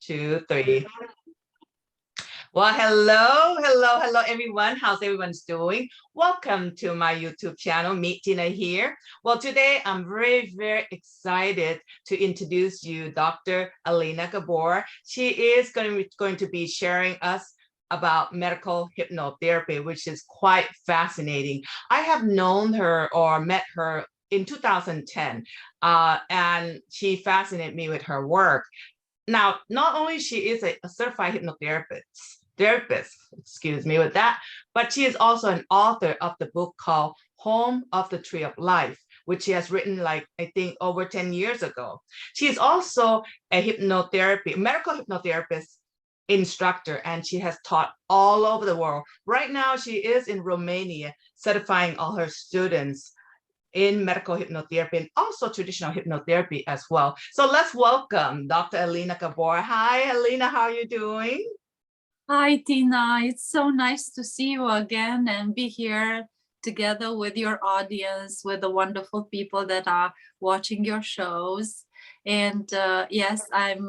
2, 3. Well, hello, everyone. How's everyone's doing? Welcome to my YouTube channel, meettina here. Well, today I'm very excited to introduce you Dr. Elena Gabor. She is going to be sharing us about medical hypnotherapy, which is quite fascinating. I have known her or met her in 2010, and she fascinated me with her work. Now, not only she is a certified hypnotherapist, excuse me with that, but she is also an author of the book called Home of the Tree of Life, which she has written like, I think over 10 years ago. She is also a medical hypnotherapist instructor, and she has taught all over the world. Right now, she is in Romania, certifying all her students in medical hypnotherapy and also traditional hypnotherapy as well. So let's welcome Dr. Elena Gabor. Hi, Elena, how are you doing? Hi, Tina. It's so nice to see you again and be here together with your audience, with the wonderful people that are watching your shows. And yes, I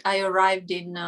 arrived in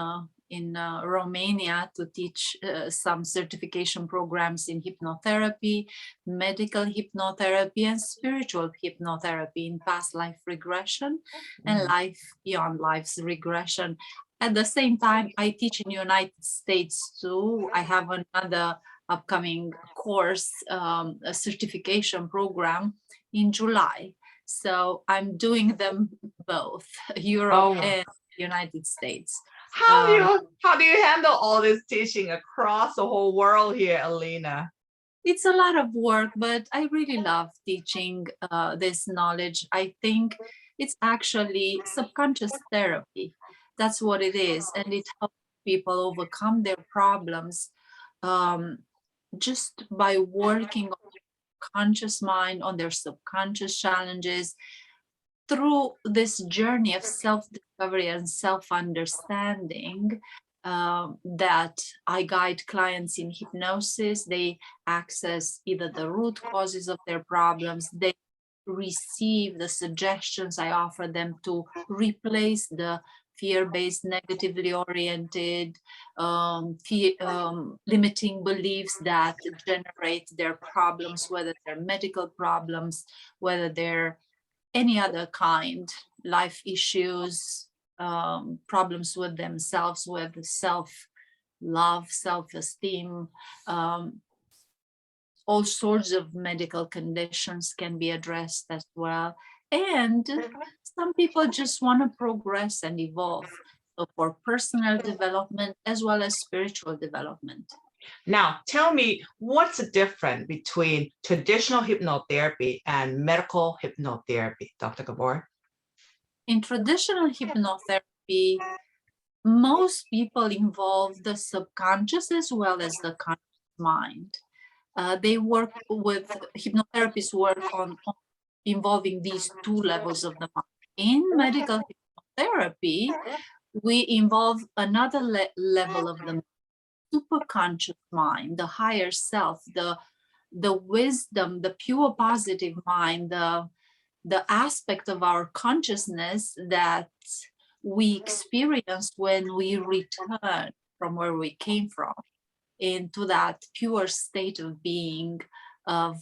Romania to teach some certification programs in hypnotherapy, medical hypnotherapy, and spiritual hypnotherapy in past life regression and life beyond life's regression. At the same time, I teach in the United States too. I have another upcoming course, a certification program in July. So I'm doing them both, Europe and United States. How do you handle all this teaching across the whole world here, Elena? It's a lot of work, but I really love teaching this knowledge. I think it's actually subconscious therapy. That's what it is. And it helps people overcome their problems just by working on their conscious mind, on their subconscious challenges, through this journey of self-discovery and self-understanding. That I guide clients in hypnosis. They access either the root causes of their problems, they receive the suggestions I offer them to replace the fear-based, negatively oriented, limiting beliefs that generate their problems, whether they're medical problems, whether they're any other kind, life issues, problems with themselves, with self-love, self-esteem, all sorts of medical conditions can be addressed as well. And some people just want to progress and evolve, so for personal development as well as spiritual development. Now, tell me, what's the difference between traditional hypnotherapy and medical hypnotherapy, Dr. Gabor? In traditional hypnotherapy, most people involve the subconscious as well as the conscious mind. They work with, hypnotherapists work on involving these two levels of the mind. In medical hypnotherapy, we involve another level of the superconscious mind, the higher self, the wisdom, the pure positive mind, the aspect of our consciousness that we experience when we return from where we came from into that pure state of being of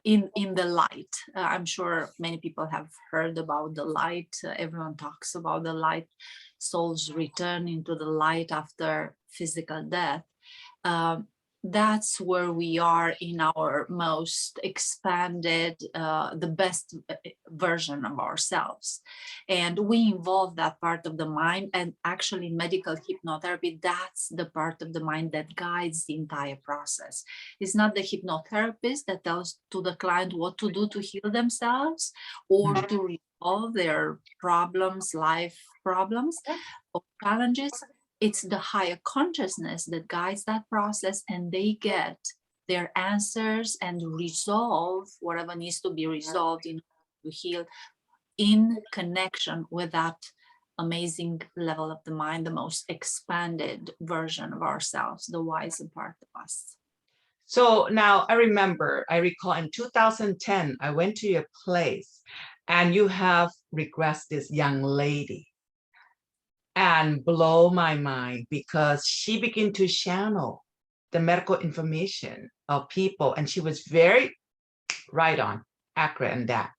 in the light. I'm sure many people have heard about the light. Everyone talks about the light, souls return into the light after physical death. That's where we are in our most expanded, the best version of ourselves. And we involve that part of the mind, and actually medical hypnotherapy, that's the part of the mind that guides the entire process. It's not the hypnotherapist that tells to the client what to do to heal themselves or to resolve their problems, life problems or challenges. It's the higher consciousness that guides that process, and they get their answers and resolve whatever needs to be resolved in order to heal in connection with that amazing level of the mind, the most expanded version of ourselves, the wiser part of us. So now I recall in 2010, I went to your place and you have regressed this young lady. and blow my mind because she began to channel the medical information of people, and she was very right on, accurate in that,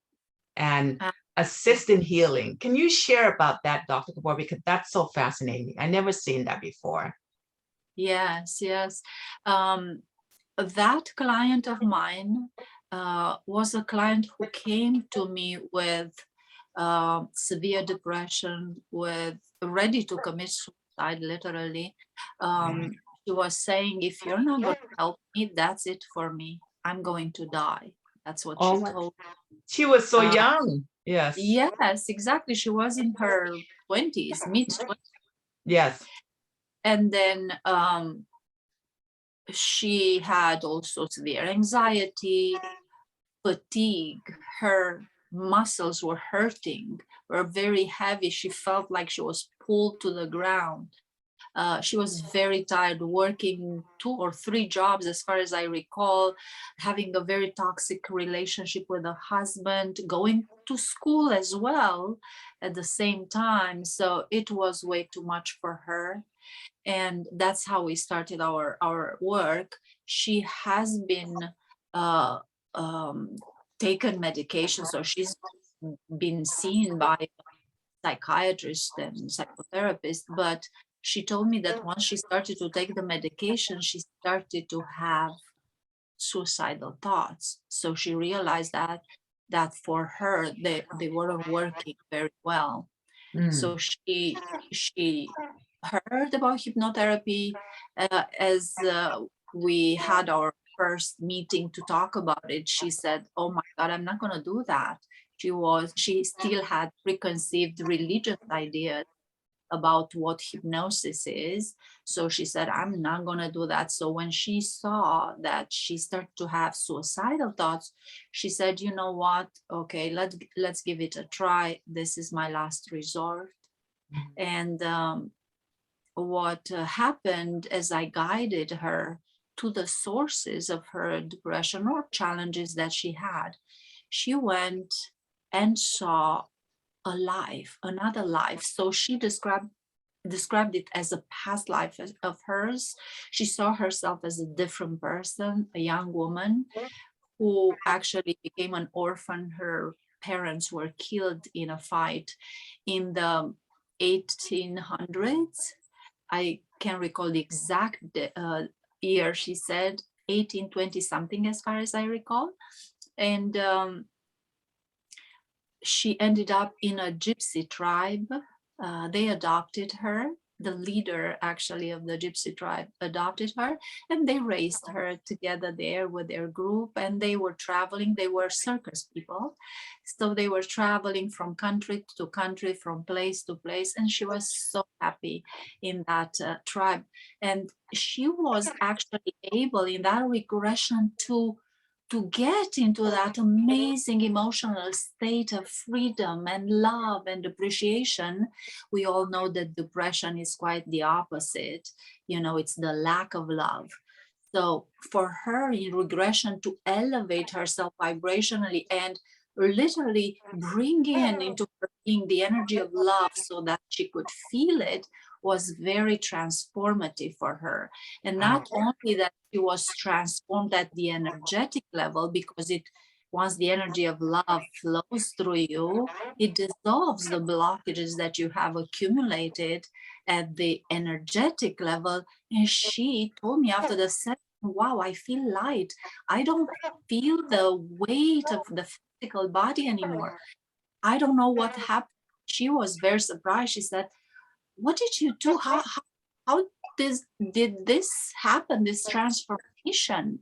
and Uh, assist in healing. Can you share about that, Dr. Gabor? Because that's so fascinating. I never seen that before. yes, yes. That client of mine was a client who came to me with severe depression, with ready to commit suicide, literally. She was saying, if you're not going to help me, that's it for me. I'm going to die. That's what Oh she my, told. she was so Uh, young. Yes. yes, exactly. She was in her 20s, mid 20s. Yes. And then she had also severe anxiety, fatigue. Her muscles were hurting, were very heavy. She felt like she was pulled to the ground. She was very tired, working 2 or 3 jobs, as far as I recall, having a very toxic relationship with a husband, going to school as well at the same time. So it was way too much for her. And that's how we started our work. She has been uh, um, taken medication, so she's been seen by psychiatrist and psychotherapist, but she told me that once she started to take the medication, she started to have suicidal thoughts. So she realized that for her they weren't working very well. Mm. So she heard about hypnotherapy as we had our first meeting to talk about it. She said, "Oh my God, I'm not going to do that." She still had preconceived religious ideas about what hypnosis is. So she said, I'm not going to do that. So when she saw that she started to have suicidal thoughts, she said, you know what? Okay, let's give it a try. This is my last resort. And what happened as I guided her to the sources of her depression or challenges that she had, she went and saw a life, another life. So she described it as a past life of hers. She saw herself as a different person, a young woman who actually became an orphan. Her parents were killed in a fight in the 1800s. I can't recall the exact year. She said 1820 something, as far as I recall. And she ended up in a gypsy tribe. They adopted her. The leader, actually, of the gypsy tribe adopted her, and they raised her together there with their group. And they were traveling. They were circus people. So they were traveling from country to country, from place to place. And she was so happy in that tribe. And she was actually able, in that regression, to get into that amazing emotional state of freedom and love and appreciation. We all know that depression is quite the opposite. You know, it's the lack of love. So for her in regression to elevate herself vibrationally and literally bring in into her being the energy of love so that she could feel it was very transformative for her. And Wow. not only that, she was transformed at the energetic level, because it once the energy of love flows through you, it dissolves the blockages that you have accumulated at the energetic level. And she told me after the session, wow, I feel light. I don't feel the weight of the physical body anymore. I don't know what happened. She was very surprised. She said, what did you do? How did this happen, this transformation?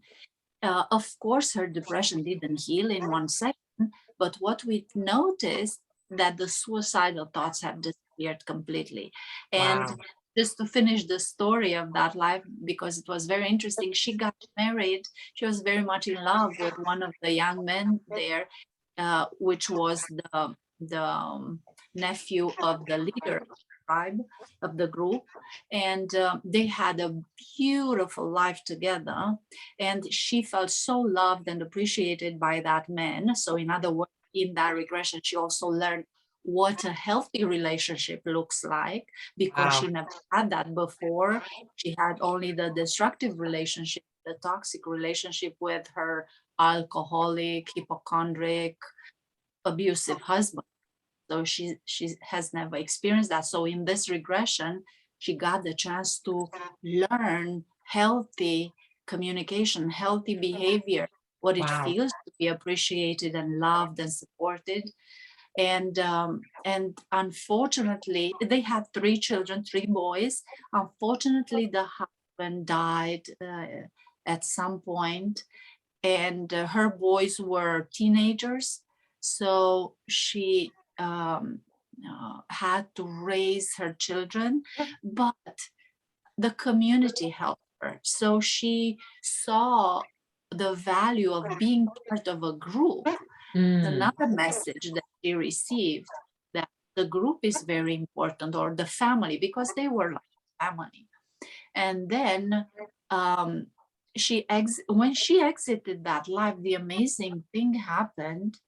Of course, her depression didn't heal in 1 second, but what we noticed that the suicidal thoughts have disappeared completely. And Wow. just to finish the story of that life, because it was very interesting, she got married. She was very much in love with one of the young men there, which was the nephew of the leader of the tribe, of the group. And they had a beautiful life together. And she felt so loved and appreciated by that man. So in other words, in that regression, she also learned what a healthy relationship looks like, because Wow. she never had that before. She had only the destructive relationship, the toxic relationship with her alcoholic, hypochondriac, abusive husband. So she has never experienced that. So in this regression, she got the chance to learn healthy communication, healthy behavior, what it Wow. feels to be appreciated and loved and supported. And unfortunately, they had 3 children, 3 boys. Unfortunately, the husband died at some point, and her boys were teenagers. So she had to raise her children, but the community helped her. So she saw the value of being part of a group. Mm. Another message that she received, that the group is very important, or the family, because they were like family. And then when she exited that life, the amazing thing happened,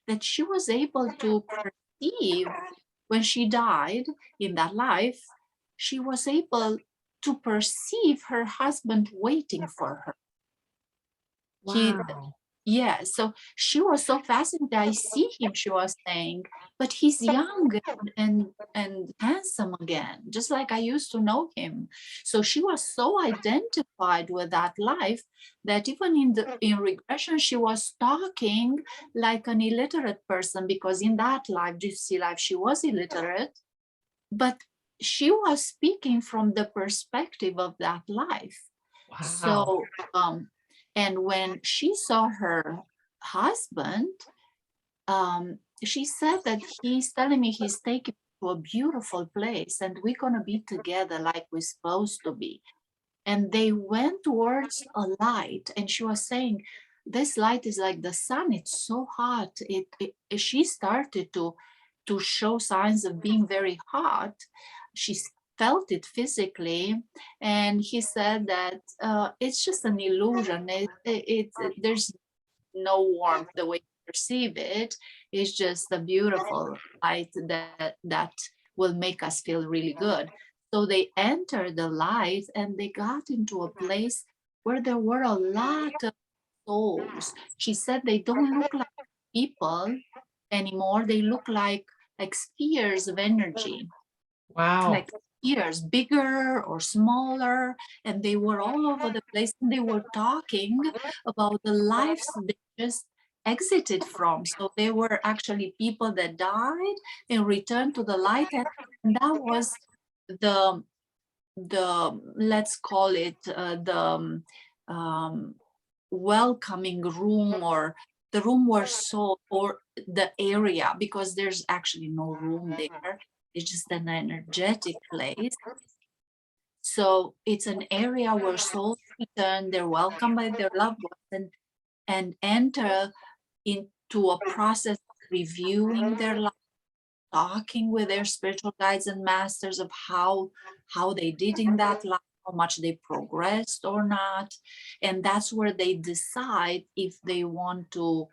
that she was able to perceive, when she died in that life, she was able to perceive her husband waiting for her. He Wow. Yeah, so she was so fascinated. I see him, she was saying, but he's young and handsome again, just like I used to know him. So she was so identified with that life that even in regression, she was talking like an illiterate person, because in that life, GC life, she was illiterate, but she was speaking from the perspective of that life. Wow. So and when she saw her husband, she said that he's telling me he's taking me to a beautiful place and we're going to be together like we're supposed to be. And they went towards a light, and she was saying, this light is like the sun, it's so hot. She started to show signs of being very hot. She felt it physically, and he said that it's just an illusion. There's no warmth the way you perceive it. It's just a beautiful light that will make us feel really good. So they entered the light and they got into a place where there were a lot of souls. She said they don't look like people anymore. They look like spheres of energy, Wow. like spheres, bigger or smaller, and they were all over the place. And they were talking about the lives they just exited from. So they were actually people that died and returned to the light, and that was the let's call it welcoming room, or the room where soul, or the area, because there's actually no room there. It's just an energetic place. So it's an area where souls return, they're welcomed by their loved ones, and enter into a process of reviewing their life, talking with their spiritual guides and masters of how they did in that life, how much they progressed or not. And that's where they decide if they want to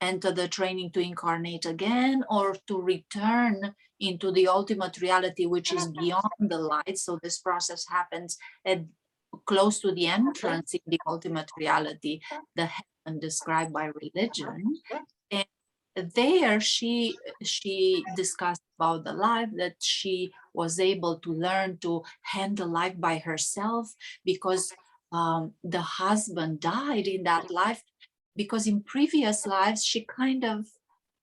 enter the training to incarnate again, or to return into the ultimate reality, which is beyond the light. So this process happens at close to the entrance in the ultimate reality, the heaven described by religion. And there she discussed about the life, that she was able to learn to handle life by herself, because the husband died in that life, because in previous lives she kind of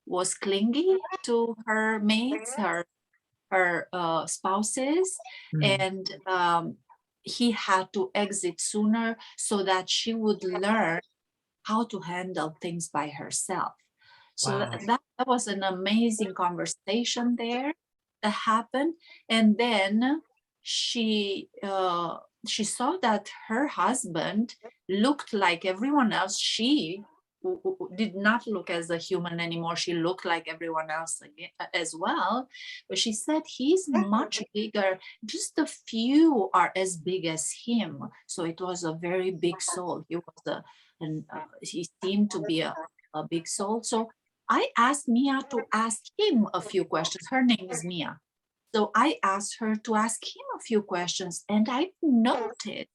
was clingy to her mates, her spouses, Mm. and he had to exit sooner so that she would learn how to handle things by herself. So Wow. that was an amazing conversation there that happened. And then she saw that her husband looked like everyone else. She did not look as a human anymore. She looked like everyone else again, as well. But she said he's much bigger. Just a few are as big as him. So it was a very big soul. He was and he seemed to be a big soul. So I asked Mia to ask him a few questions. Her name is Mia. So I asked her to ask him a few questions, and I noted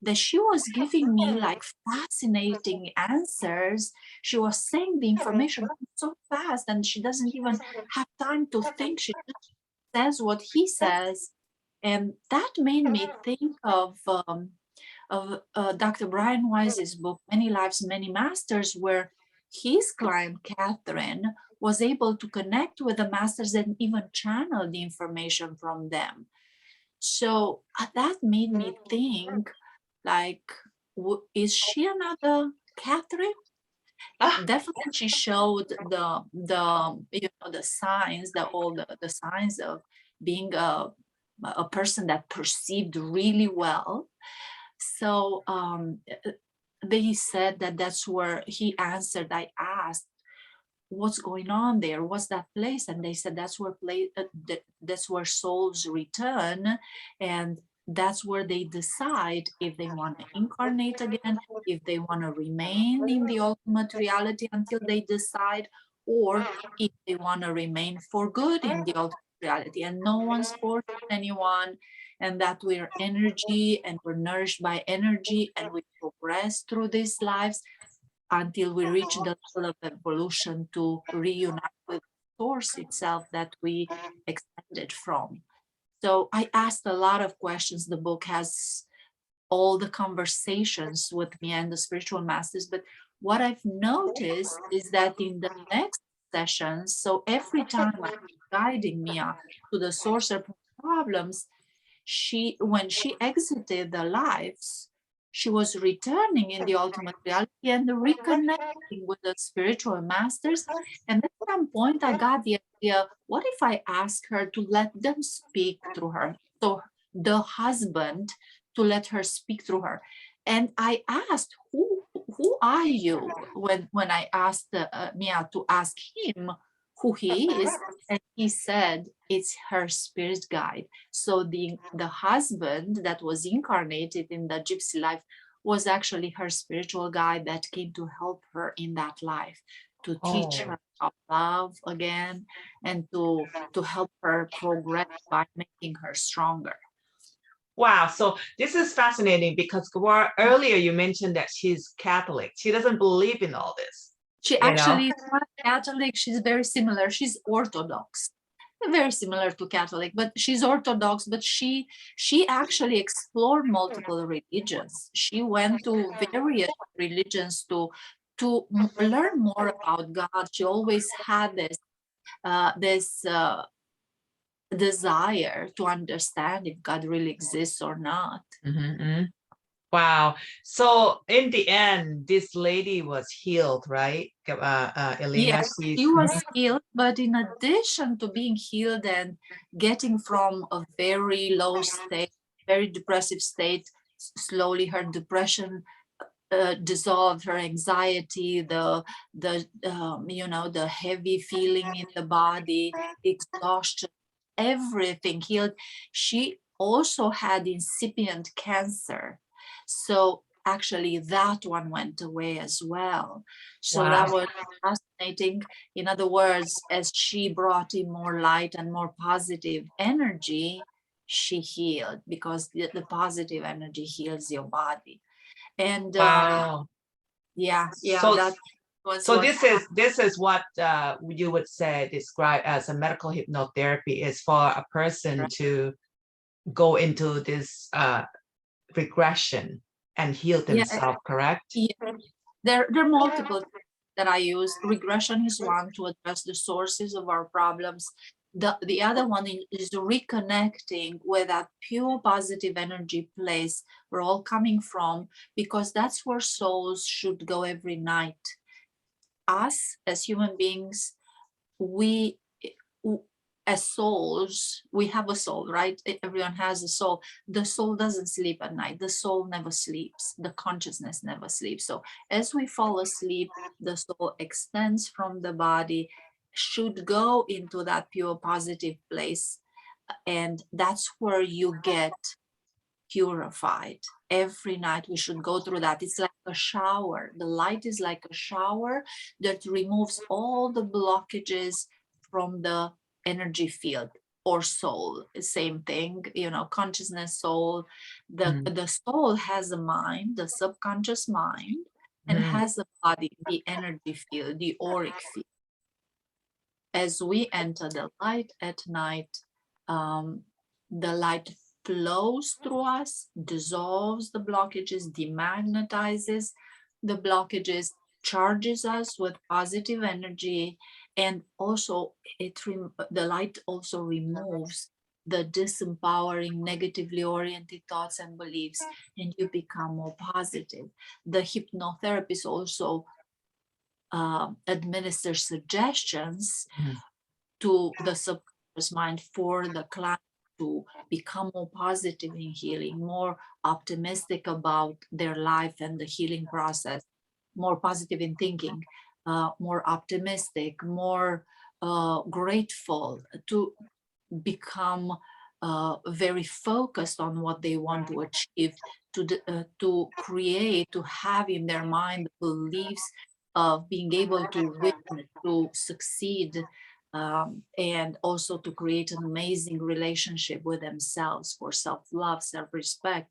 that she was giving me like fascinating answers. She was saying the information so fast, and she doesn't even have time to think. She just says what he says. And that made me think of Dr. Brian Wise's book, Many Lives, Many Masters, where his client, Catherine, was able to connect with the masters and even channel the information from them. So that made me think, like, is she another Catherine? Definitely, she showed the signs, the signs of being a person that perceived really well. So they said that that's where he answered. I asked, what's going on there? What's that place? And they said that's where that's where souls return, and that's where they decide if they want to incarnate again, if they want to remain in the ultimate reality until they decide, or if they want to remain for good in the ultimate reality. And no one's forcing anyone, and that we're energy and we're nourished by energy, and we progress through these lives until we reach the level of evolution to reunite with the source itself that we extended from. So I asked a lot of questions. The book has all the conversations with me and the spiritual masters. But what I've noticed is that in the next sessions, so every time I'm guiding Mia to the source of problems, when she exited the lives, she was returning in the ultimate reality and reconnecting with the spiritual masters. And at some point, I got the idea, what if I ask her to let them speak through her? So the husband to let her speak through her. And I asked, who are you? When I asked Mia to ask him who he is, and he said it's her spirit guide. So the husband that was incarnated in the gypsy life was actually her spiritual guide that came to help her in that life, to teach her about love again, and to help her progress by making her stronger. Wow. So this is fascinating because earlier you mentioned that she's Catholic. She doesn't believe in all this. She actually is not Catholic. She's very similar. She's Orthodox, very similar to Catholic, but she's Orthodox. But she actually explored multiple religions. She went to various religions to learn more about God. She always had this desire to understand if God really exists or not. Wow. So in the end, this lady was healed, right? Elena, yes, she was healed, but in addition to being healed and getting from a very low state, very depressive state, slowly her depression dissolved, her anxiety, the heavy feeling in the body, exhaustion, everything healed. She also had incipient cancer. So actually that one went away as well. So that was fascinating. In other words, as she brought in more light and more positive energy, she healed, because the positive energy heals your body. And yeah, so, that was so this is what you would say describe as a medical hypnotherapy, is for a person to go into this regression and heal themselves, correct? Yeah. There are multiple that I use. Regression is one, to address the sources of our problems. The other one is reconnecting with that pure positive energy place we're all coming from, because that's where souls should go every night. Us as human beings, we as souls, we have a soul, right? Everyone has a soul. The soul doesn't sleep at night. The soul never sleeps. The consciousness never sleeps. So as we fall asleep, the soul extends from the body, should go into that pure positive place. And that's where you get purified. Every night we should go through that. It's like a shower. The light is like a shower that removes all the blockages from the energy field or soul. Same thing, you know, consciousness, soul. The soul has a mind, the subconscious mind, and has a body, the energy field, the auric field. As we enter the light at night, the light flows through us, dissolves the blockages, demagnetizes the blockages, charges us with positive energy, and also the light also removes the disempowering, negatively oriented thoughts and beliefs, and you become more positive. The hypnotherapist also administer suggestions to the subconscious mind for the client to become more positive in healing, more optimistic about their life and the healing process, more positive in thinking, more optimistic, more grateful, to become very focused on what they want to achieve, to create, to have in their mind beliefs of being able to win, to succeed, and also to create an amazing relationship with themselves for self-love, self-respect,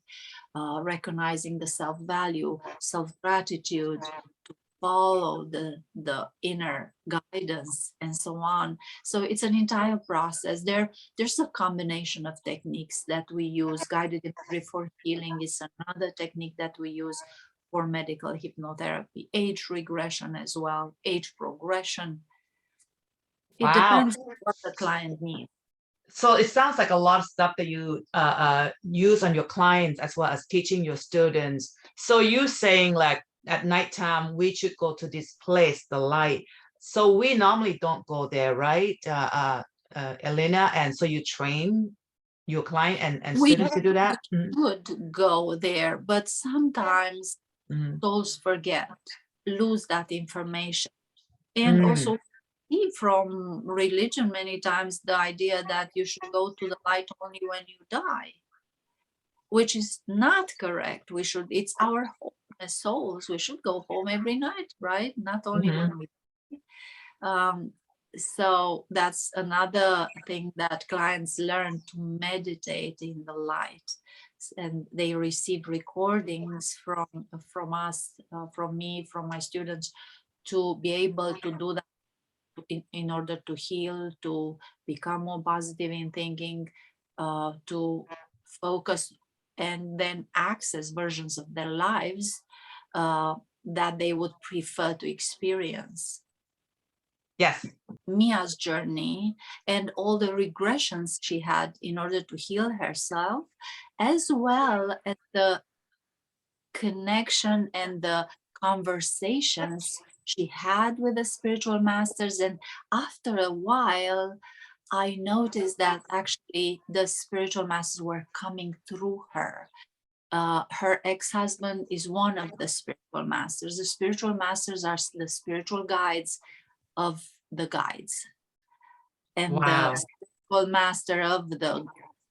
recognizing the self-value, self-gratitude, to follow the inner guidance and so on. So it's an entire process. There's a combination of techniques that we use. Guided imagery for healing is another technique that we use for medical hypnotherapy. Age regression as well, age progression. It depends on what the client needs. So it sounds like a lot of stuff that you use on your clients as well as teaching your students. So you saying like at nighttime, we should go to this place, the light. So we normally don't go there, right, Elena? And so you train your client and We students to do that? would go there, but sometimes souls forget, lose that information. And also from religion many times the idea that you should go to the light only when you die, which is not correct. We should, it's our home as souls, we should go home every night, right? Not only when we so that's another thing that clients learn, to meditate in the light. And they receive recordings from us, from me, from my students, to be able to do that in order to heal, to become more positive in thinking, to focus and then access versions of their lives that they would prefer to experience. Yes. Mia's journey and all the regressions she had in order to heal herself, as well as the connection and the conversations she had with the spiritual masters. And after a while, I noticed that actually the spiritual masters were coming through her. Her ex-husband is one of the spiritual masters. The spiritual masters are the spiritual guides of the guides. And the spiritual master of the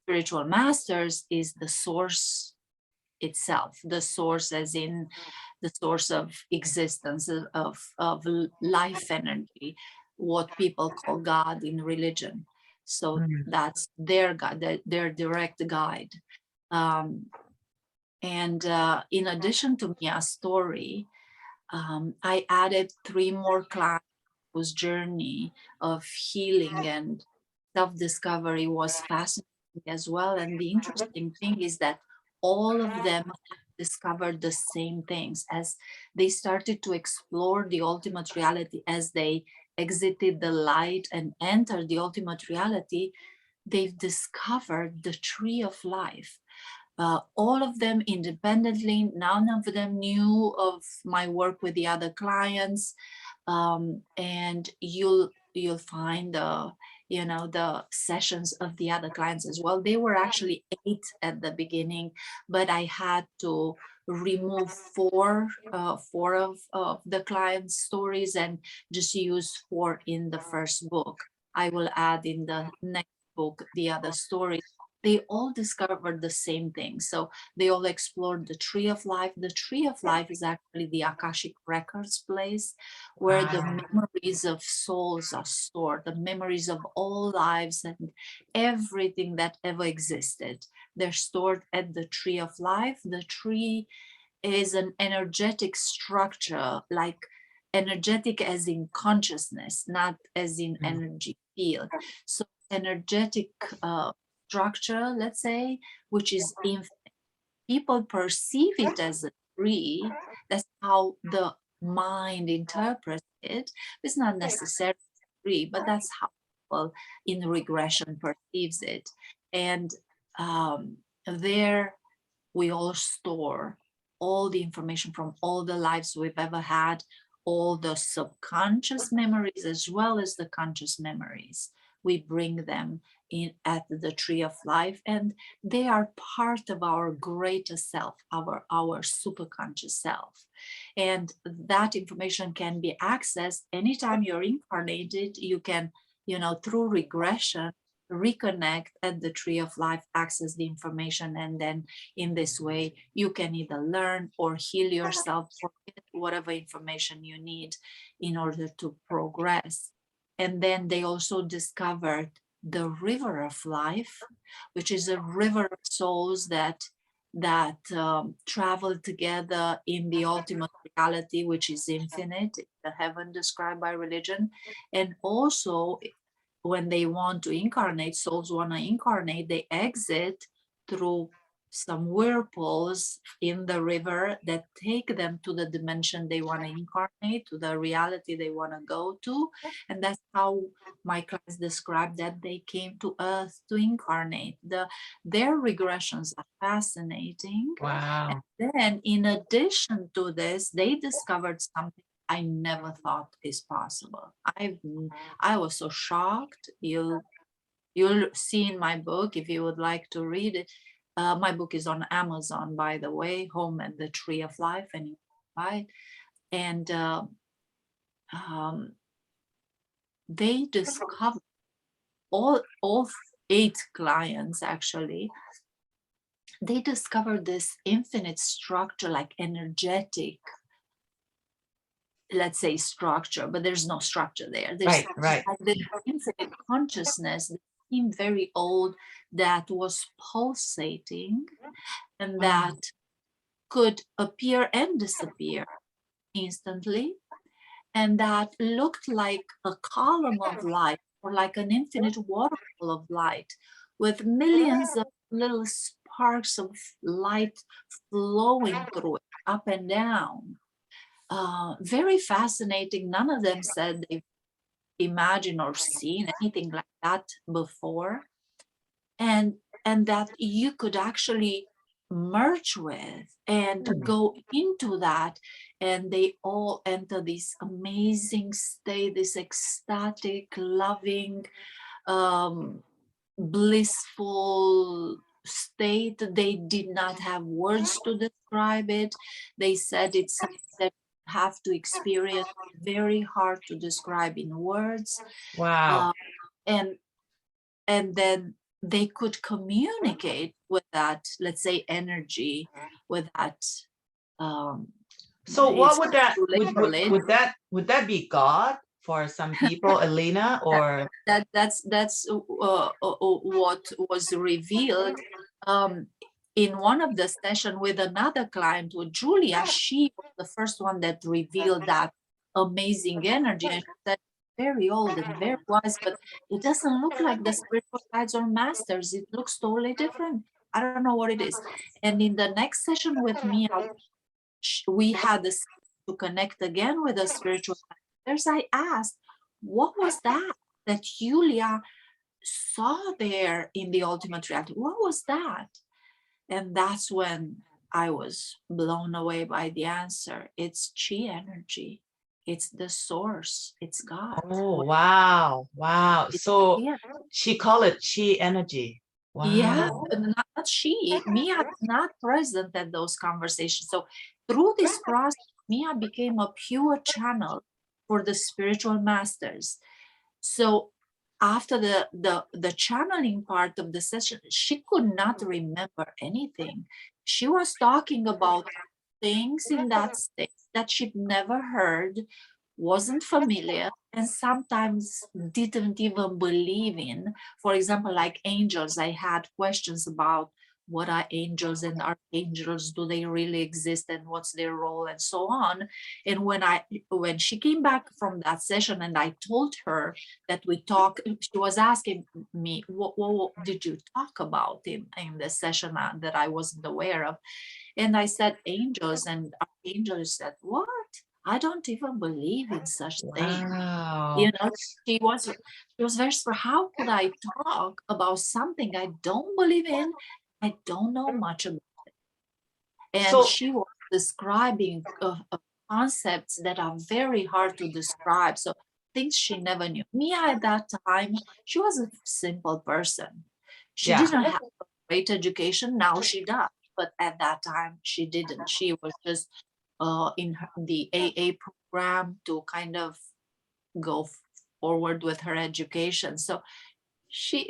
spiritual masters is the source itself, the source as in the source of existence, of life energy, what people call God in religion. So that's their guide, their direct guide. And in addition to Mia's story, I added 3 more clients whose journey of healing and self-discovery was fascinating as well. And the interesting thing is that all of them discovered the same things as they started to explore the ultimate reality. As they exited the light and entered the ultimate reality, they've discovered the tree of life. All of them independently. None of them knew of my work with the other clients. And you'll find the sessions of the other clients as well. They were actually 8 at the beginning, but I had to remove 4 of the clients' stories and just use 4 in the first book. I will add in the next book the other stories. they all discovered the same thing. So they all explored the tree of life. The tree of life is actually the Akashic records place where the memories of souls are stored, the memories of all lives and everything that ever existed. They're stored at the tree of life. The tree is an energetic structure, like energetic as in consciousness, not as in energy field. So energetic structure, let's say, which is infinite. People perceive it as a tree. That's how the mind interprets it. It's not necessarily a tree, but that's how people in regression perceives it. And there we all store all the information from all the lives we've ever had, all the subconscious memories as well as the conscious memories. We bring them in at the tree of life, and they are part of our greater self, our superconscious self. And that information can be accessed anytime you're incarnated. You can, through regression, reconnect at the tree of life, access the information, and then in this way you can either learn or heal yourself or get whatever information you need in order to progress. And then they also discovered the river of life, which is a river of souls that travel together in the ultimate reality, which is infinite, the heaven described by religion. And also, when they want to incarnate, souls want to incarnate, they exit through some whirlpools in the river that take them to the dimension they want to incarnate, to the reality they want to go to. And that's how my class described that they came to Earth to incarnate. Their regressions are fascinating. Wow. And then in addition to this, they discovered something I never thought is possible. I was so shocked. You'll see in my book if you would like to read it. My book is on Amazon, by the way, Home and the Tree of Life, and you can buy it. And they discovered, all 8 clients actually, they discovered this infinite structure, like energetic, let's say, structure, but there's no structure there. There's right. like the infinite consciousness that seemed very old, that was pulsating, and that could appear and disappear instantly, and that looked like a column of light or like an infinite waterfall of light with millions of little sparks of light flowing through it, up and down. Very fascinating. None of them said they've imagined or seen anything like that before, and that you could actually merge with and go into that, and they all enter this amazing state, this ecstatic, loving, blissful state. They did not have words to describe it. They said it's something that you have to experience, very hard to describe in words. Wow. And then they could communicate with that, let's say, energy, with that. So what would that would that be God for some people, Elena, or that's what was revealed in one of the sessions with another client, with Julia. She was the first one that revealed that amazing energy, and she said, very old and very wise, but it doesn't look like the spiritual guides or masters. It looks totally different. I don't know what it is. And in the next session with me, we had this to connect again with the spiritual masters. I asked, what was that Julia saw there in the ultimate reality? What was that? And that's when I was blown away by the answer. It's chi energy. It's the source. It's God. Oh, wow. Wow. So she called it chi energy. Wow. Yeah, not she. Mia was not present at those conversations. So through this process, Mia became a pure channel for the spiritual masters. So after the channeling part of the session, she could not remember anything. She was talking about things in that state that she'd never heard, wasn't familiar, and sometimes didn't even believe in. For example, like angels, I had questions about what are angels and archangels, do they really exist, and what's their role, and so on. And when she came back from that session and I told her that we talked, she was asking me, what did you talk about in the session that I wasn't aware of? And I said angels, and archangels said, what? I don't even believe in such thing. Wow. You know, she was very surprised. How could I talk about something I don't believe in? I don't know much about. And So she was describing concepts that are very hard to describe. So things she never knew. Mia at that time, she was a simple person. She yeah. didn't have a great education. Now she does. But at that time, she didn't. She was just in the AA program to kind of go forward with her education. So she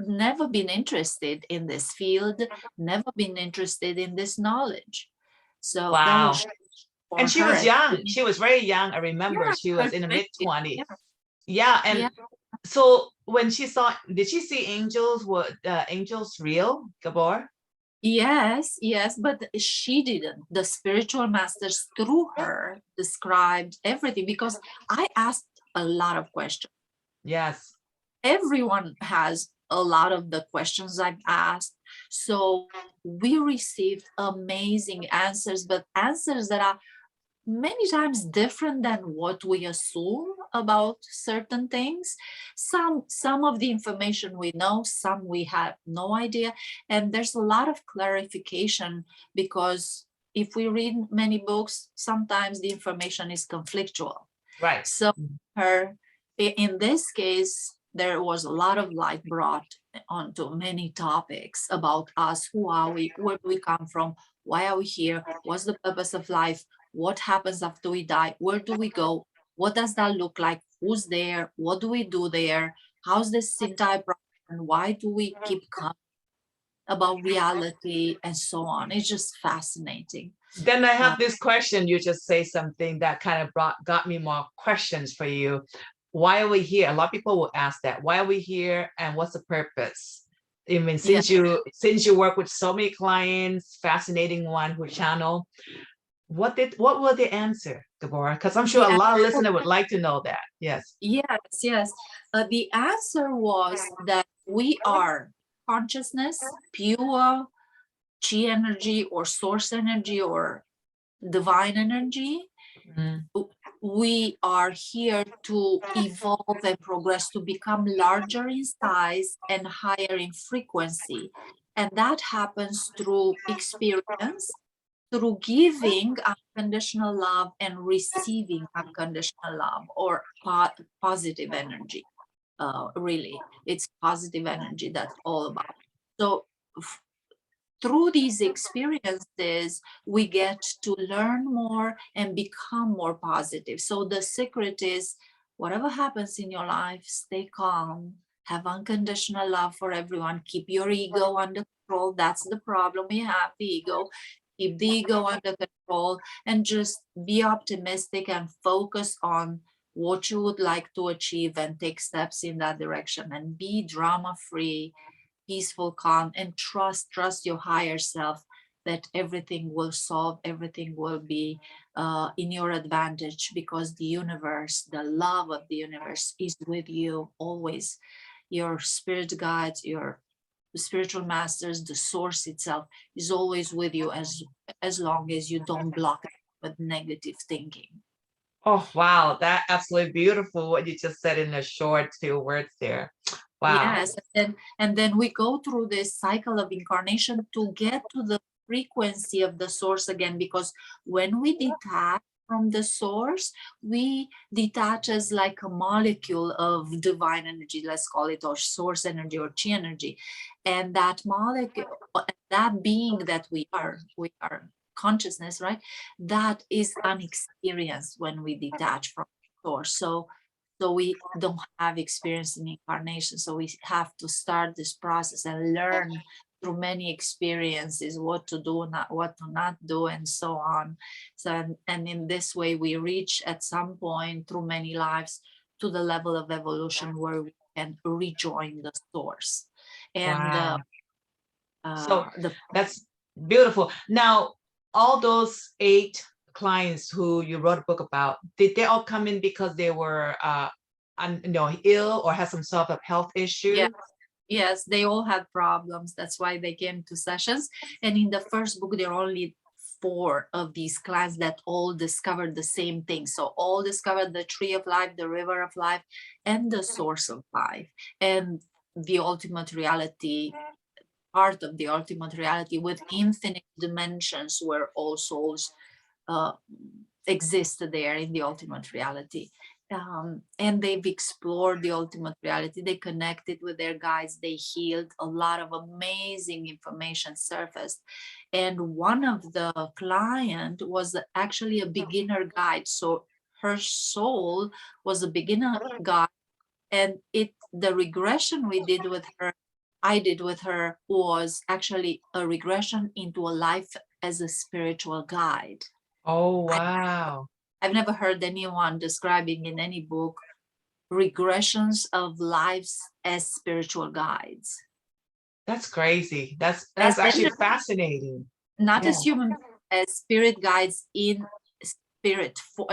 never been interested in this field, never been interested in this knowledge. So that Wow. was for And she her. was young. She was very young. I remember Yeah, she her was in the mid 20s. 20s. Yeah, Yeah. And yeah. so when she saw, did she see angels? Were angels real, Gabor? Yes, yes, but she didn't. The spiritual masters through her described everything because I asked a lot of questions. Yes. Everyone has a lot of the questions I've asked. So we received amazing answers, but answers that are many times different than what we assume about certain things. Some of the information we know, some we have no idea. And there's a lot of clarification because if we read many books, sometimes the information is conflictual. Right. So her, in this case, there was a lot of light brought onto many topics about us. Who are we? Where do we come from? Why are we here? What's the purpose of life? What happens after we die? Where do we go? What does that look like? Who's there? What do we do there? How's this entire process? And why do we keep coming about reality and so on? It's just fascinating. Then I Uh, have this question. You just say something that kind of got me more questions for you. Why are we here? A lot of people will ask that. Why are we here? And what's the purpose? I mean, yeah, since you work with so many clients, fascinating one who channel, what will they answer, Deborah? Because I'm sure the a lot of answer, listeners would like to know that. Yes. yes, yes. The answer was that we are consciousness, pure chi energy or source energy or divine energy. Mm. We are here to evolve and progress to become larger in size and higher in frequency. And that happens through experience, through giving unconditional love and receiving unconditional love or positive energy. Really, it's positive energy that's all about. So through these experiences, we get to learn more and become more positive. So the secret is whatever happens in your life, stay calm, have unconditional love for everyone, keep your ego under control. That's the problem we have, the ego. Keep the ego under control and just be optimistic and focus on what you would like to achieve and take steps in that direction and be drama free, peaceful, calm, and trust your higher self that everything will solve, everything will be in your advantage because the universe, the love of the universe is with you always. Your spirit guides, your spiritual masters, the source itself is always with you as long as you don't block it with negative thinking. Oh, wow. That absolutely beautiful what you just said in a short few words there. Wow. Yes, and then we go through this cycle of incarnation to get to the frequency of the source again, because when we detach from the source, we detach as like a molecule of divine energy, let's call it, or source energy or chi energy. And that molecule, that being that we are consciousness, right? That is unexperienced when we detach from source. So So we don't have experience in incarnation. So we have to start this process and learn through many experiences what to do, not what to not do, and so on. So and in this way we reach at some point through many lives to the level of evolution where we can rejoin the source. And Wow. So the that's beautiful. Now, all those 8 clients who you wrote a book about, did they all come in because they were ill or had some sort of health issue? yeah, yes, they all had problems. That's why they came to sessions. And in the first book, there are only 4 of these clients that all discovered the same thing. So all discovered the tree of life, the river of life, and the source of life. And the ultimate reality, part of the ultimate reality with infinite dimensions where all souls exist there in the ultimate reality. And they've explored the ultimate reality. They connected with their guides. They healed. A lot of amazing information surfaced. And one of the client was actually a beginner guide. So her soul was a beginner guide. And the regression we did with her, I did with her, was actually a regression into a life as a spiritual guide. Oh, wow. I've never heard anyone describing in any book regressions of lives as spiritual guides. That's crazy. That's As actually fascinating. not Yeah. as human, as spirit guides in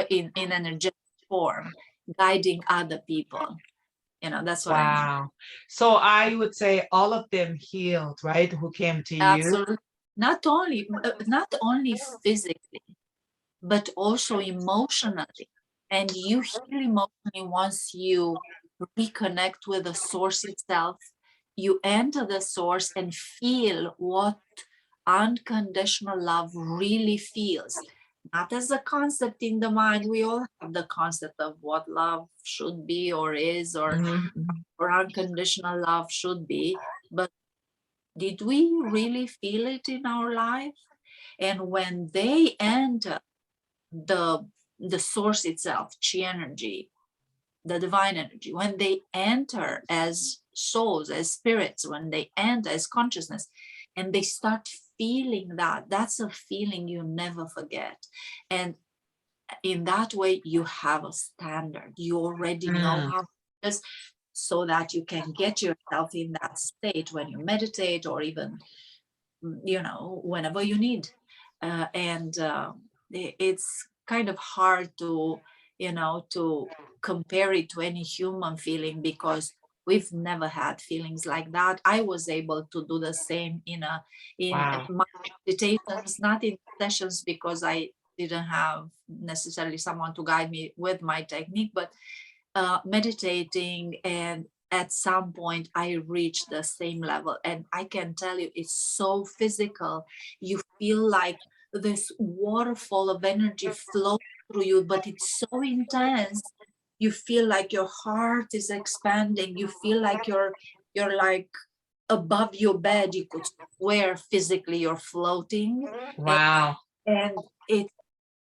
in energetic form, guiding other people. You know, that's what I mean. Wow. So I would say all of them healed, right? Who came to you? Absolutely. Not only physically, but also emotionally. And you heal emotionally once you reconnect with the source itself. You enter the source and feel what unconditional love really feels. Not as a concept in the mind. We all have the concept of what love should be or is, Mhm. or unconditional love should be. But did we really feel it in our life? And when they enter the source itself, chi energy, the divine energy, when they enter as souls, as spirits, when they enter as consciousness, and they start feeling that, that's a feeling you never forget. And in that way, you have a standard. You already know Mm. how it is, so that you can get yourself in that state when you meditate, or even, you know, whenever you need. And it's kind of hard to, you know, to compare it to any human feeling, because we've never had feelings like that. I was able to do the same in Wow. my meditations, not in sessions, because I didn't have necessarily someone to guide me with my technique, but meditating, and at some point I reached the same level. And I can tell you, it's so physical. You feel like this waterfall of energy flows through you, but it's so intense. You feel like your heart is expanding. You feel like you're like above your bed. You could swear physically you're floating. Wow. And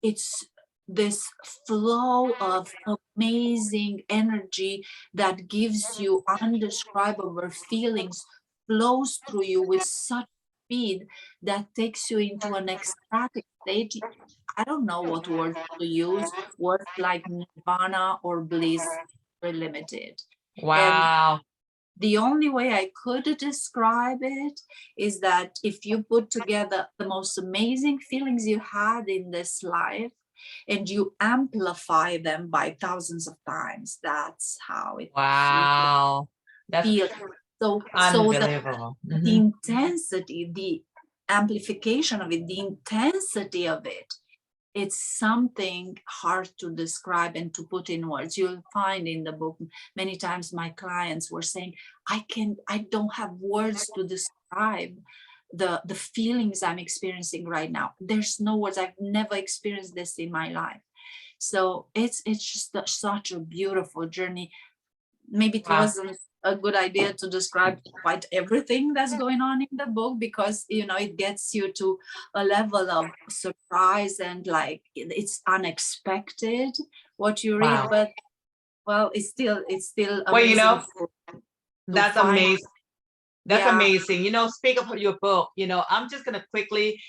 it's this flow of amazing energy that gives you undescribable feelings, flows through you with such speed that takes you into an ecstatic state. I don't know what words to use, words like nirvana or bliss are limited. And Wow. the only way I could describe it is that if you put together the most amazing feelings you had in this life and you amplify them by thousands of times, that's how it Wow. That's feels. So unbelievable. the Mhm. intensity, the amplification of it, the intensity of it, it's something hard to describe and to put in words. You'll find in the book many times my clients were saying, I don't have words to describe the feelings I'm experiencing right now. There's no words. I've never experienced this in my life. So it's just such a beautiful journey. Maybe it Wow. wasn't a good idea to describe quite everything that's going on in the book, because, you know, it gets you to a level of surprise and like it's unexpected what you read. Wow. But Well, it's still Well, you amazing know, to that's find. amazing. That's Yeah, amazing. Speak of your book, I'm just gonna quickly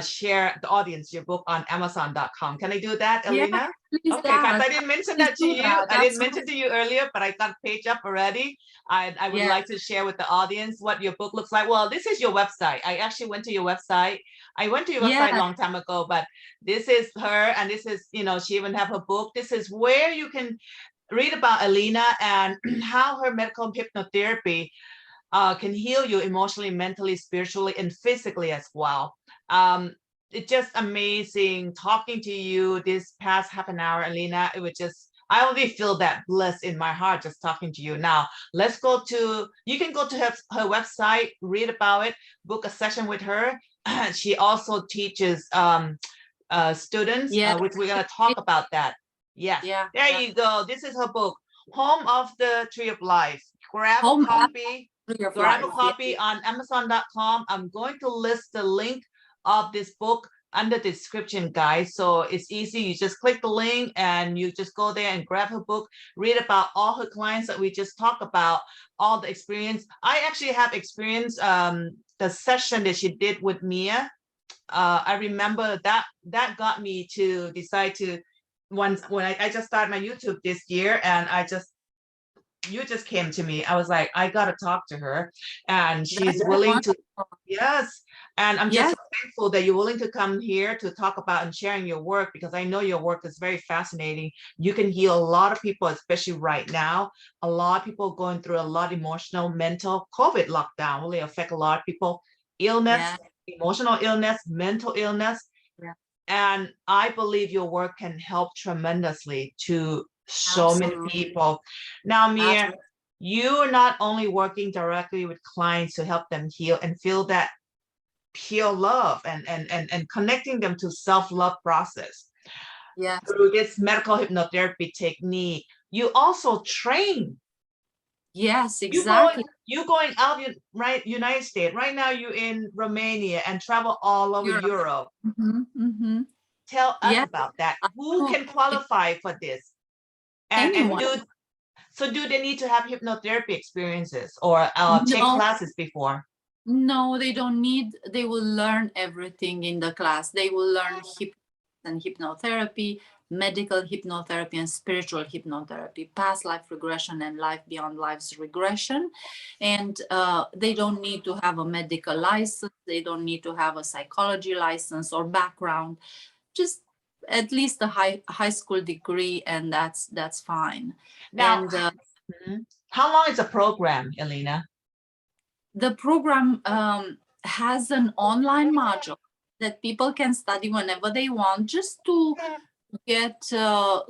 share the audience your book on Amazon.com. Can I do that, yeah, Elena? please, Okay, because that. I didn't mention Please that to do you. that. I didn't That's mention to you earlier, but I got page up already. I would yeah, like to share with the audience what your book looks like. Well, this is your website. I actually went to your website. I went to your website a yeah, long time ago, but this is her, and this is, she even have her book. This is where you can read about Elena and how her medical hypnotherapy can heal you emotionally, mentally, spiritually, and physically as well. It's just amazing talking to you this past half an hour, Elena. It was just, I already feel that bliss in my heart just talking to you. Now, you can go to her website, read about it, book a session with her. She also teaches students, yeah, which we're going to talk about that. Yes, yeah, there yeah. you go. This is her book, Home of the Tree of Life. Grab a Home copy. Tree of Grab a Life. Yeah, copy on Amazon.com. I'm going to list the link of this book under the description, guys. So it's easy. You just click the link and you just go there and grab her book, read about all her clients that we just talked about, all the experience. I actually have experienced the session that she did with Mia. I remember that got me to decide to once when I just started my YouTube this year, and you just came to me. I was like, I gotta talk to her, and she's that's willing to. wonderful. Yes, and I'm just Yes, so thankful that you're willing to come here to talk about and sharing your work, because I know your work is very fascinating. You can heal a lot of people, especially right now. A lot of people going through a lot of emotional, mental. COVID lockdown really affect a lot of people. Illness, yeah, emotional illness, mental illness, yeah, and I believe your work can help tremendously to so many absolutely, people. Now, Mia, absolutely. you are not only working directly with clients to help them heal and feel that pure love and connecting them to self-love process Yeah, through this medical hypnotherapy technique. You also train. yes, You going exactly. you going out right United States. Right now you're in Romania and travel all over Europe. Europe. Mm-hmm. Tell us Yeah, about that. I Who do. can qualify for this? And Anyone. do they need to have hypnotherapy experiences or take No, classes before? no, they don't need, they will learn everything in the class. They will learn and hypnotherapy, medical hypnotherapy, and spiritual hypnotherapy, past life regression and life beyond life's regression. And they don't need to have a medical license. They don't need to have a psychology license or background. Just at least a high school degree, and that's fine. Now, And how long is the program, Elena? the program has an online module that people can study whenever they want, just to get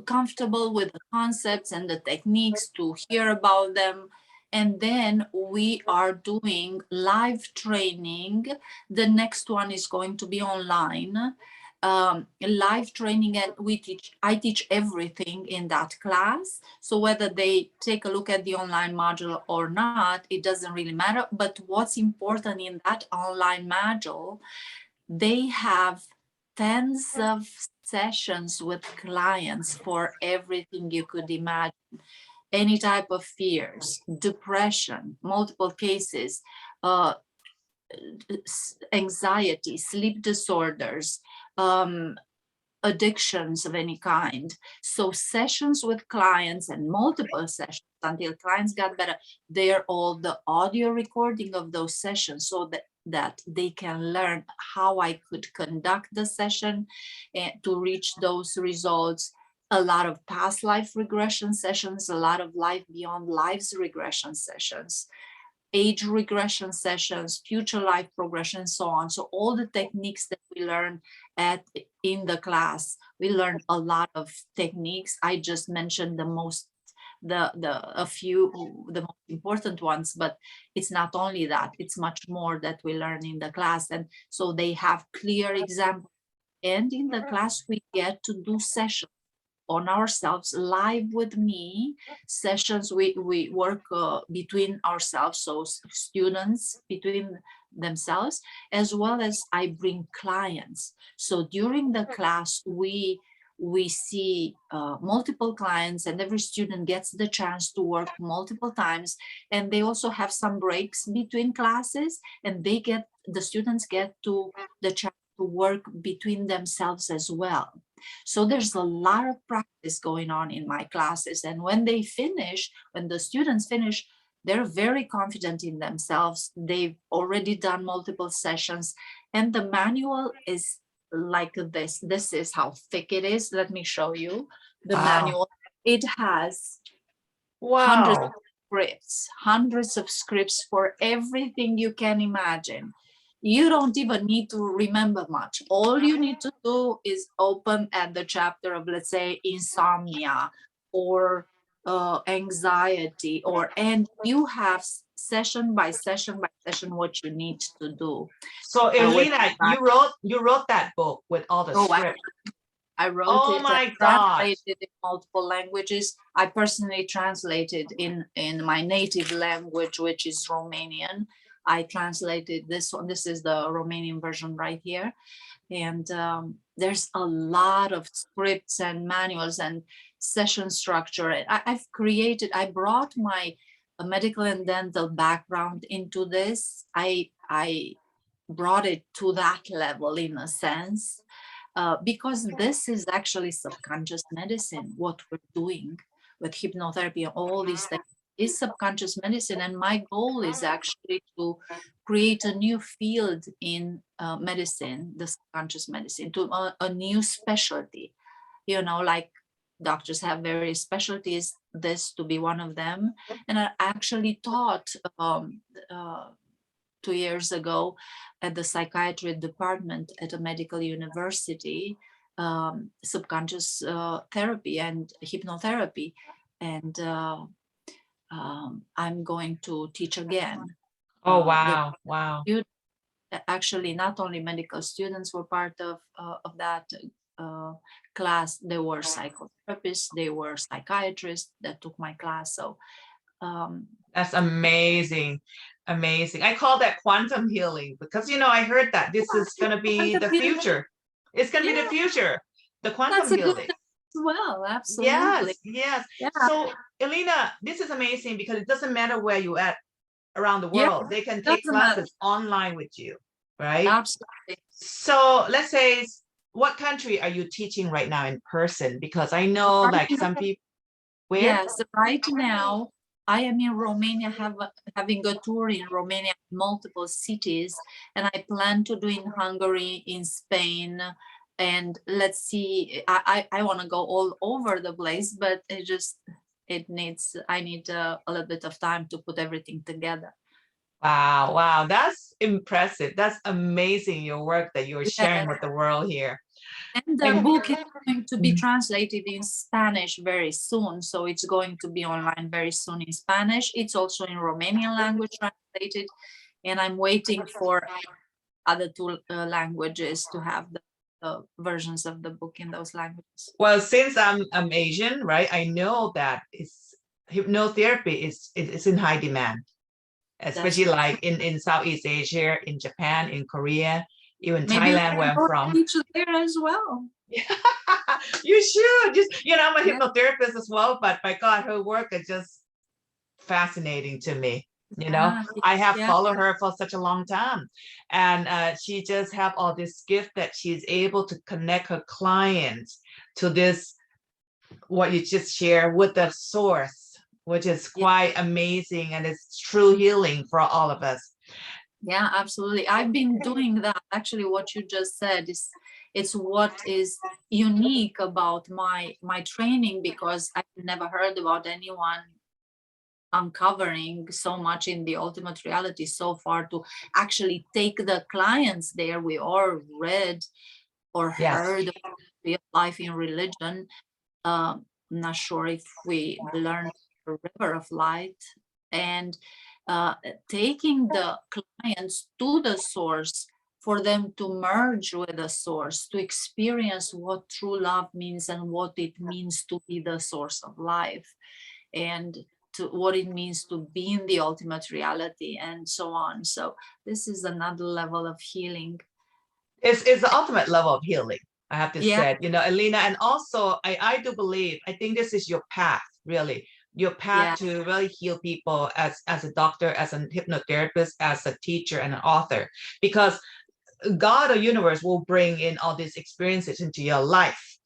comfortable with the concepts and the techniques, to hear about them. And then we are doing live training. The next one is going to be online, live training, and I teach everything in that class. So whether they take a look at the online module or not, it doesn't really matter. But what's important in that online module, they have tens of sessions with clients for everything you could imagine. Any type of fears, depression, multiple cases, uh, anxiety, sleep disorders, um, addictions of any kind. So sessions with clients and multiple sessions until clients got better, they're all the audio recording of those sessions, so that they can learn how I could conduct the session and to reach those results. A lot of past life regression sessions, a lot of life beyond life's regression sessions, age regression sessions, future life progression, so on. So all the techniques that we learn in the class, we learn a lot of techniques. I just mentioned the most, a few, the most important ones, but it's not only that, it's much more that we learn in the class. And so they have clear examples. And in the class, we get to do sessions on ourselves live with me, sessions we work between ourselves, so students between themselves, as well as I bring clients. So during the class, we we see multiple clients, and every student gets the chance to work multiple times. And they also have some breaks between classes, and the students get to the chance to work between themselves as well. So there's a lot of practice going on in my classes. And when the students finish, they're very confident in themselves. They've already done multiple sessions, and the manual is like this. This is how thick it is. Let me show you the manual. It has hundreds of scripts for everything you can imagine. You don't even need to remember much. All you need to do is open at the chapter of, let's say, insomnia or anxiety, and you have session by session what you need to do. So Elena, you wrote that book with all the scripts. I wrote oh it. My God! Translated in multiple languages. I personally translated in my native language, which is Romanian. I translated this one. This is the Romanian version right here. And there's a lot of scripts and manuals and session structure. I brought my medical and dental background into this. I brought it to that level in a sense, because this is actually subconscious medicine. What we're doing with hypnotherapy and all these things is subconscious medicine. And my goal is actually to create a new field in medicine, the subconscious medicine, to a new specialty. You know, like doctors have various specialties, this to be one of them. And I actually taught 2 years ago at the psychiatry department at a medical university, subconscious therapy and hypnotherapy. And I'm going to teach again. Oh, wow. Wow. Actually, not only medical students were part of that class, there were psychotherapists, there were psychiatrists that took my class. So that's amazing. Amazing. I call that quantum healing because, you know, I heard that this is going to be the future. It's going to be the future, the quantum healing. Well, absolutely. Yes. Yeah. So, Elena, this is amazing because it doesn't matter where you're at around the world. Yeah, they can take classes online with you, right? Absolutely. So let's say, what country are you teaching right now in person? Because I know like some people, where? Yes, right now I am in Romania, having a tour in Romania, multiple cities, and I plan to do in Hungary, in Spain, and let's see, I want to go all over the place, but I need a little bit of time to put everything together. Wow, wow, that's impressive. That's amazing, your work that you're sharing with the world here. And the book is going to be translated in Spanish very soon. So it's going to be online very soon in Spanish. It's also in Romanian language translated. And I'm waiting for other two languages to have the versions of the book in those languages. Well, since I'm Asian, right, I know that hypnotherapy is in high demand, especially like in Southeast Asia, in Japan, in Korea, even Thailand, where I'm from. Teach there as well. You should. You know, I'm a hypnotherapist as well, but my God, her work is just fascinating to me. You know, I have followed her for such a long time, and she just have all this gift that she's able to connect her clients to this, what you just share with the source, which is quite amazing, and it's true healing for all of us. Yeah, absolutely. I've been doing that. Actually, what you just said is, it's what is unique about my training, because I've never heard about anyone uncovering so much in the ultimate reality so far to actually take the clients there. We all read or heard about real life in religion. Not sure if we learned the river of light, and taking the clients to the source for them to merge with the source, to experience what true love means and what it means to be the source of life, and to what it means to be in the ultimate reality, and so on. So this is another level of healing. It's the ultimate level of healing. I have to Yeah, say, you know, Elena, and also I do believe, I think this is your path, really, your path yeah, to really heal people as a doctor, as a hypnotherapist, as a teacher and an author, because God or universe will bring in all these experiences into your life.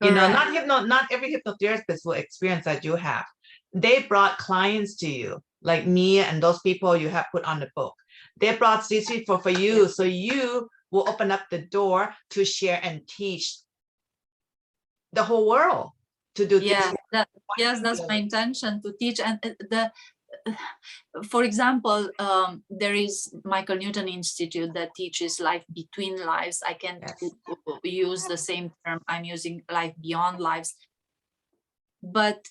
You know, correct. not every hypnotherapist will experience that you have. They brought clients to you, like me and those people you have put on the book. They brought these people for Yeah, you, so you will open up the door to share and teach the whole world to do things yeah, yes, that's my healing. intention, to teach. And for example, there is Michael Newton Institute that teaches life between lives. I can't Yes. use the same term. I'm using life beyond lives. But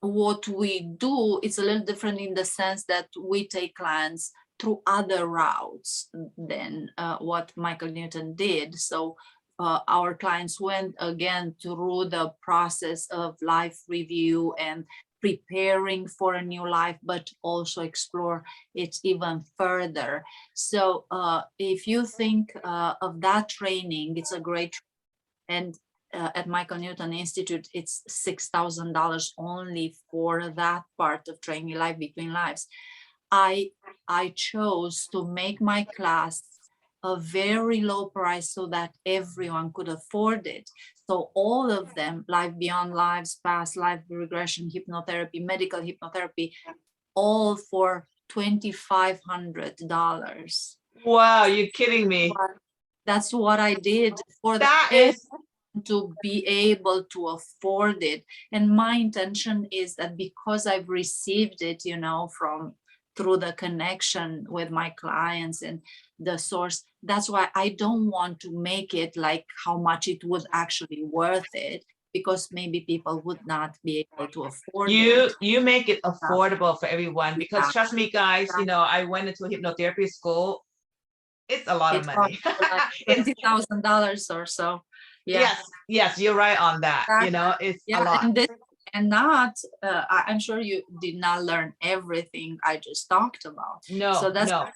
what we do is a little different in the sense that we take clients through other routes than what Michael Newton did. So our clients went again through the process of life review and preparing for a new life, but also explore it even further. So if you think of that training, it's a great, and at Michael Newton Institute, it's $6,000 only for that part of training life between lives. I chose to make my class a very low price so that everyone could afford it. So all of them, life beyond lives, past life regression, hypnotherapy, medical hypnotherapy, all for $2,500. Wow, you're kidding me. That's what I did for That is, to be able to afford it. And my intention is that because I've received it, you know, from through the connection with my clients and the source, that's why I don't want to make it like how much it would actually worth it, because maybe people would not be able to afford it. you make it affordable for everyone, because Yeah, trust me, guys, you know, I went into hypnotherapy school. It's a lot of it costs money. like It's $20,000 or so. Yeah. yes, yes, you're right on that. You know, it's a Yeah, lot. and this, and not, I'm sure you did not learn everything I just talked about. So No, that's, no, we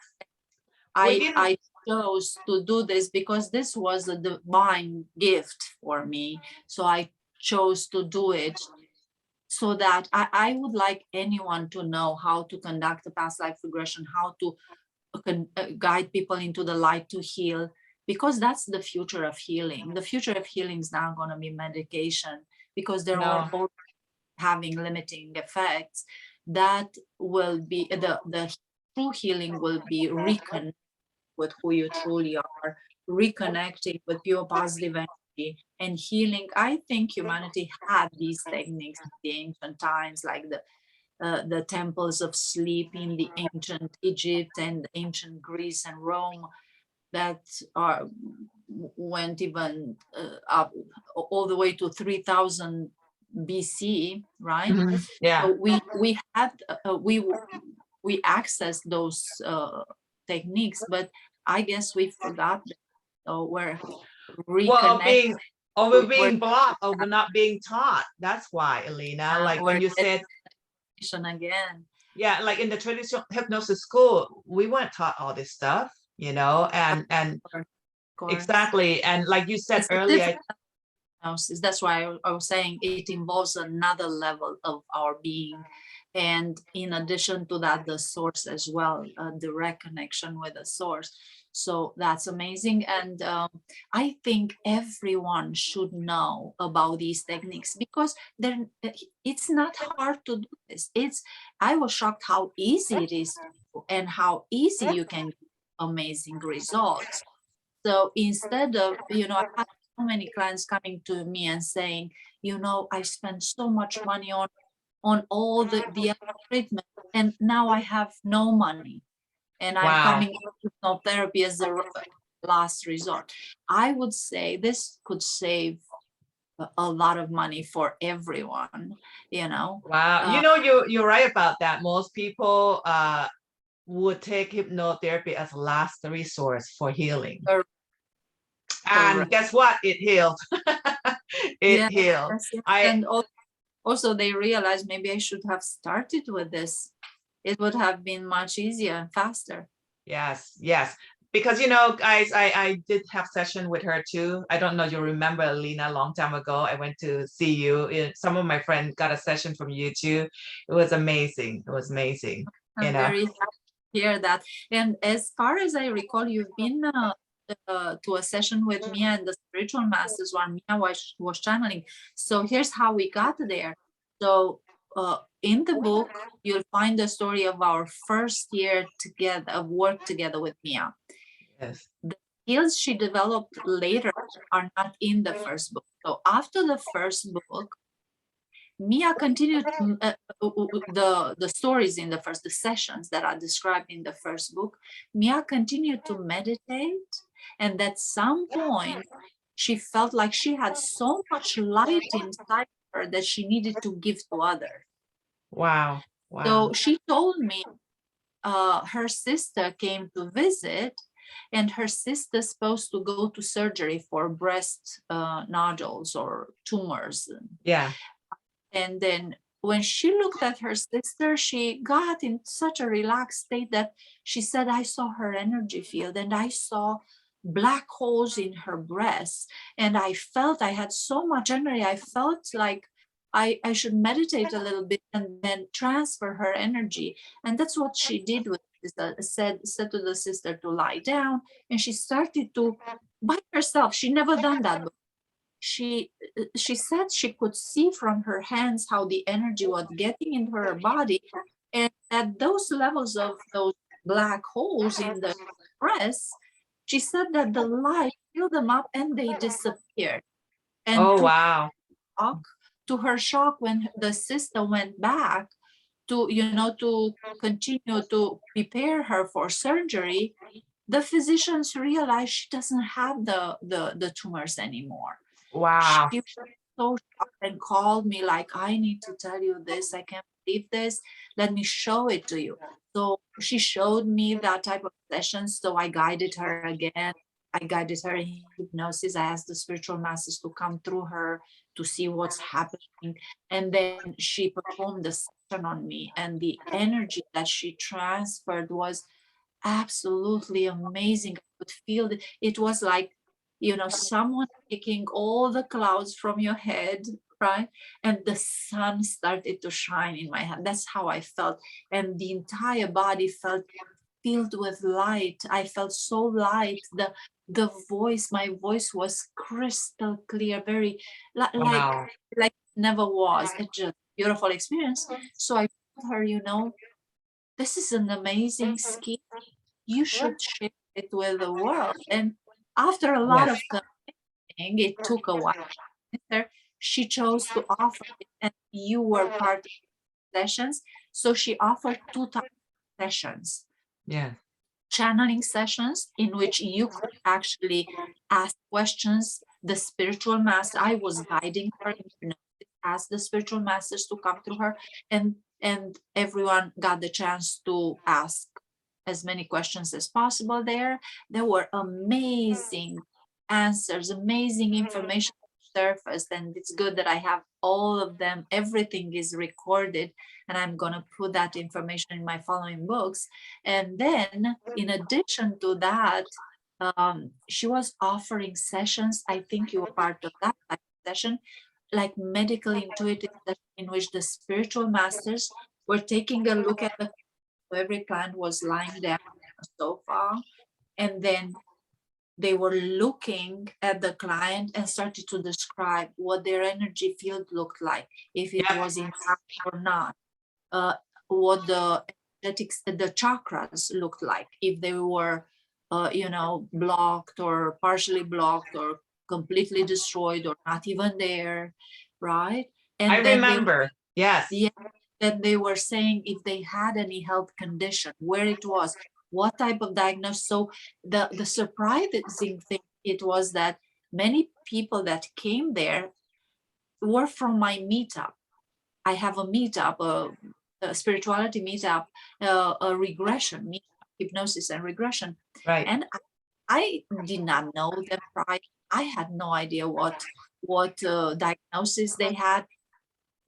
I didn't. I chose to do this because this was a divine gift for me. So I chose to do it so that I would like anyone to know how to conduct a past life regression, how to guide people into the light to heal, because that's the future of healing. The future of healing is not going to be medication, because they're No. all having limiting effects. That will be the true healing, will be reconnecting with who you truly are, reconnecting with pure positive energy and healing. I think humanity had these techniques in the ancient times, like the temples of sleep in the ancient Egypt and ancient Greece and Rome, that are went even up all the way to 3000 BC, right? Mhm. Yeah. So we had we accessed those techniques, but I guess we forgot them. So we're Well, reconnect. we're We're being blocked, or we're not being taught. That's why, Elena, like when we're you getting said, information again. yeah, like in the traditional hypnosis school, we weren't taught all this stuff, you know, and Of course, exactly. And like you said it's a different earlier, diagnosis. That's why I was saying it involves another level of our being. And in addition to that, the source as well, direct connection with the source. So that's amazing. And I think everyone should know about these techniques, because it's not hard to do this. I was shocked how easy it is to do and how easy you can get amazing results. So instead of, you know, I had so many clients coming to me and saying, you know, I spent so much money on all the other treatment, and now I have no money, and I'm wow. coming to hypnotherapy as a last resort. I would say this could save a lot of money for everyone, you know. Wow. You Uh, know, you're right about that. Most people would take hypnotherapy as a last resource for healing. cor- And correct. guess what? It healed. It Yes, healed. yes. I And also they realized maybe I should have started with this. It would have been much easier and faster. yes, yes. because you know, guys, I did have session with her too. I don't know, you remember Elena, a long time ago. I went to see you. Some of my friends got a session from you too. It was amazing. It was amazing. You I'm know. very happy to hear that. And as far as I recall, you've been to a session with Mia and the spiritual masters while Mia was channeling. So here's how we got there. So in the book, you'll find the story of our first year together of work together with Mia. Yes. The skills she developed later are not in the first book. So after the first book, Mia continued the stories in the sessions that are described in the first book. Mia continued to meditate, and at some point, she felt like she had so much light inside her that she needed to give to others. Wow. Wow. So she told me her sister came to visit, and her sister's supposed to go to surgery for breast nodules or tumors. Yeah. And then when she looked at her sister, she got in such a relaxed state that she said, I saw her energy field and I saw black holes in her breasts. And I felt I had so much energy. I felt like I should meditate a little bit and then transfer her energy. And that's what she did with said to the sister to lie down. And she started to, by herself, she never done that before. She said she could see from her hands how the energy was getting in her body, and at those levels of those black holes in the breast, she said that the light filled them up and they disappeared. And Oh, wow. to her shock, when the sister went back to to continue to prepare her for surgery, the physicians realized she doesn't have the tumors anymore. Wow. She was so shocked and called me like, I need to tell you this. I can't believe this. Let me show it to you. So she showed me that type of sessions. So I guided her again. I guided her in hypnosis. I asked the spiritual masters to come through her to see what's happening. And then she performed the session on me. And the energy that she transferred was absolutely amazing. I could feel it was like, someone taking all the clouds from your head, right? And the sun started to shine in my hand. That's how I felt. And the entire body felt filled with light. I felt so light. The voice, my voice was crystal clear, very Wow. like never was. It's just beautiful experience. So I told her, this is an amazing skill. You should share it with the world. And after a lot Yes. of convincing, it took a while. She chose to offer it, and you were part of the sessions. So she offered 2 types of sessions. Yeah. Channeling sessions in which you could actually ask questions. The spiritual master, I was guiding her in hypnosis, ask the spiritual masters to come through her, and everyone got the chance to ask as many questions as possible there. There were amazing answers, amazing information surfaced, and it's good that I have all of them. Everything is recorded, and I'm going to put that information in my following books. And then, in addition to that, she was offering sessions. I think you were part of that session, like medical intuitive session, in which the spiritual masters were taking a look at the every client was lying down on a sofa, and then they were looking at the client and started to describe what their energy field looked like, if it Yeah. was intact or not, what the energetics, the chakras looked like, if they were, blocked or partially blocked or completely destroyed or not even there, right? I And then remember. Yes. then they were saying if they had any health condition, where it was, what type of diagnosis. So the surprising thing it was that many people that came there were from my meetup. I have a meetup, a spirituality meetup, a regression meetup, hypnosis and regression. Right. And I did not know them prior. I had no idea what diagnosis they had.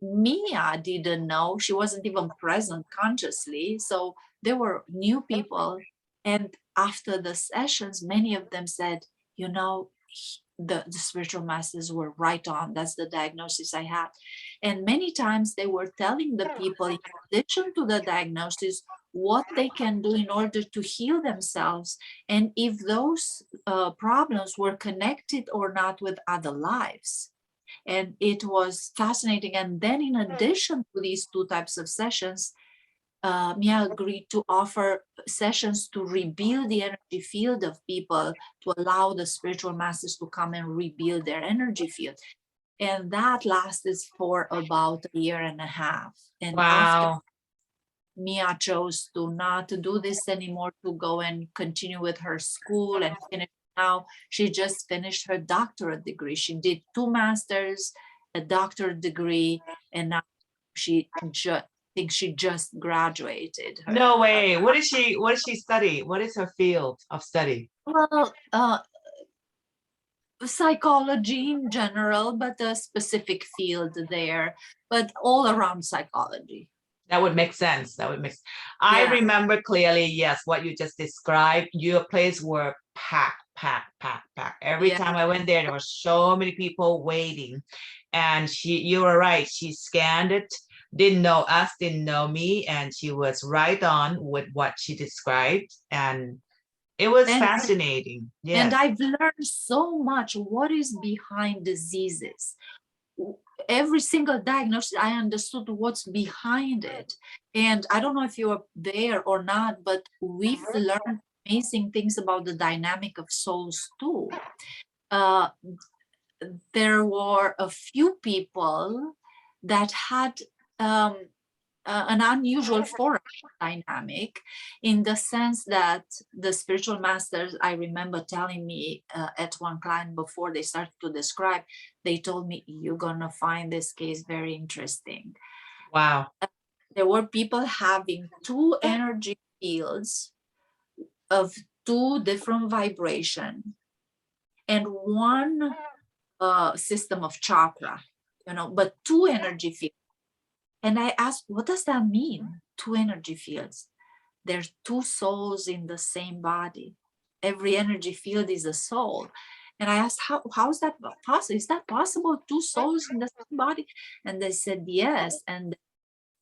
Mia didn't know. She wasn't even present consciously. So there were new people And after the sessions, many of them said, you know, the spiritual masters were right on. That's the diagnosis I had. And many times they were telling the people, in addition to the diagnosis, what they can do in order to heal themselves, and if those problems were connected or not with other lives. And it was fascinating. And then in addition to these two types of sessions, Mia agreed to offer sessions to rebuild the energy field of people, to allow the spiritual masters to come and rebuild their energy field. And that lasted for about a year and a half. And after Wow. Mia chose to not to do this anymore, to go and continue with her school and finish. Now she just finished her doctorate degree. She did 2 masters, a doctorate degree, and now she just think she just graduated her. No way. What does she study? What is her field of study? Well, psychology in general, but a specific field there, but all around psychology. That would make sense. That would make sense. I remember clearly, yes, what you just described. Your place were packed, packed, packed, packed. Every time I went there were so many people waiting. And you were right. She scanned it, didn't know us, didn't know me, and she was right on with what she described. And it was fascinating. Yes. And I've learned so much what is behind diseases. Every single diagnosis, I understood what's behind it. And I don't know if you were there or not, but we've learned amazing things about the dynamic of souls too. There were a few people that had an unusual foreign dynamic, in the sense that the spiritual masters, I remember telling me at one client before they started to describe, they told me, you're gonna find this case very interesting. Wow. There were people having 2 energy fields of 2 different vibration and 1 system of chakra, you know, but 2 energy fields. And I asked, what does that mean? 2 energy fields. There's 2 souls in the same body. Every energy field is a soul. And I asked, how is that possible? Is that possible? 2 souls in the same body? And they said, yes. And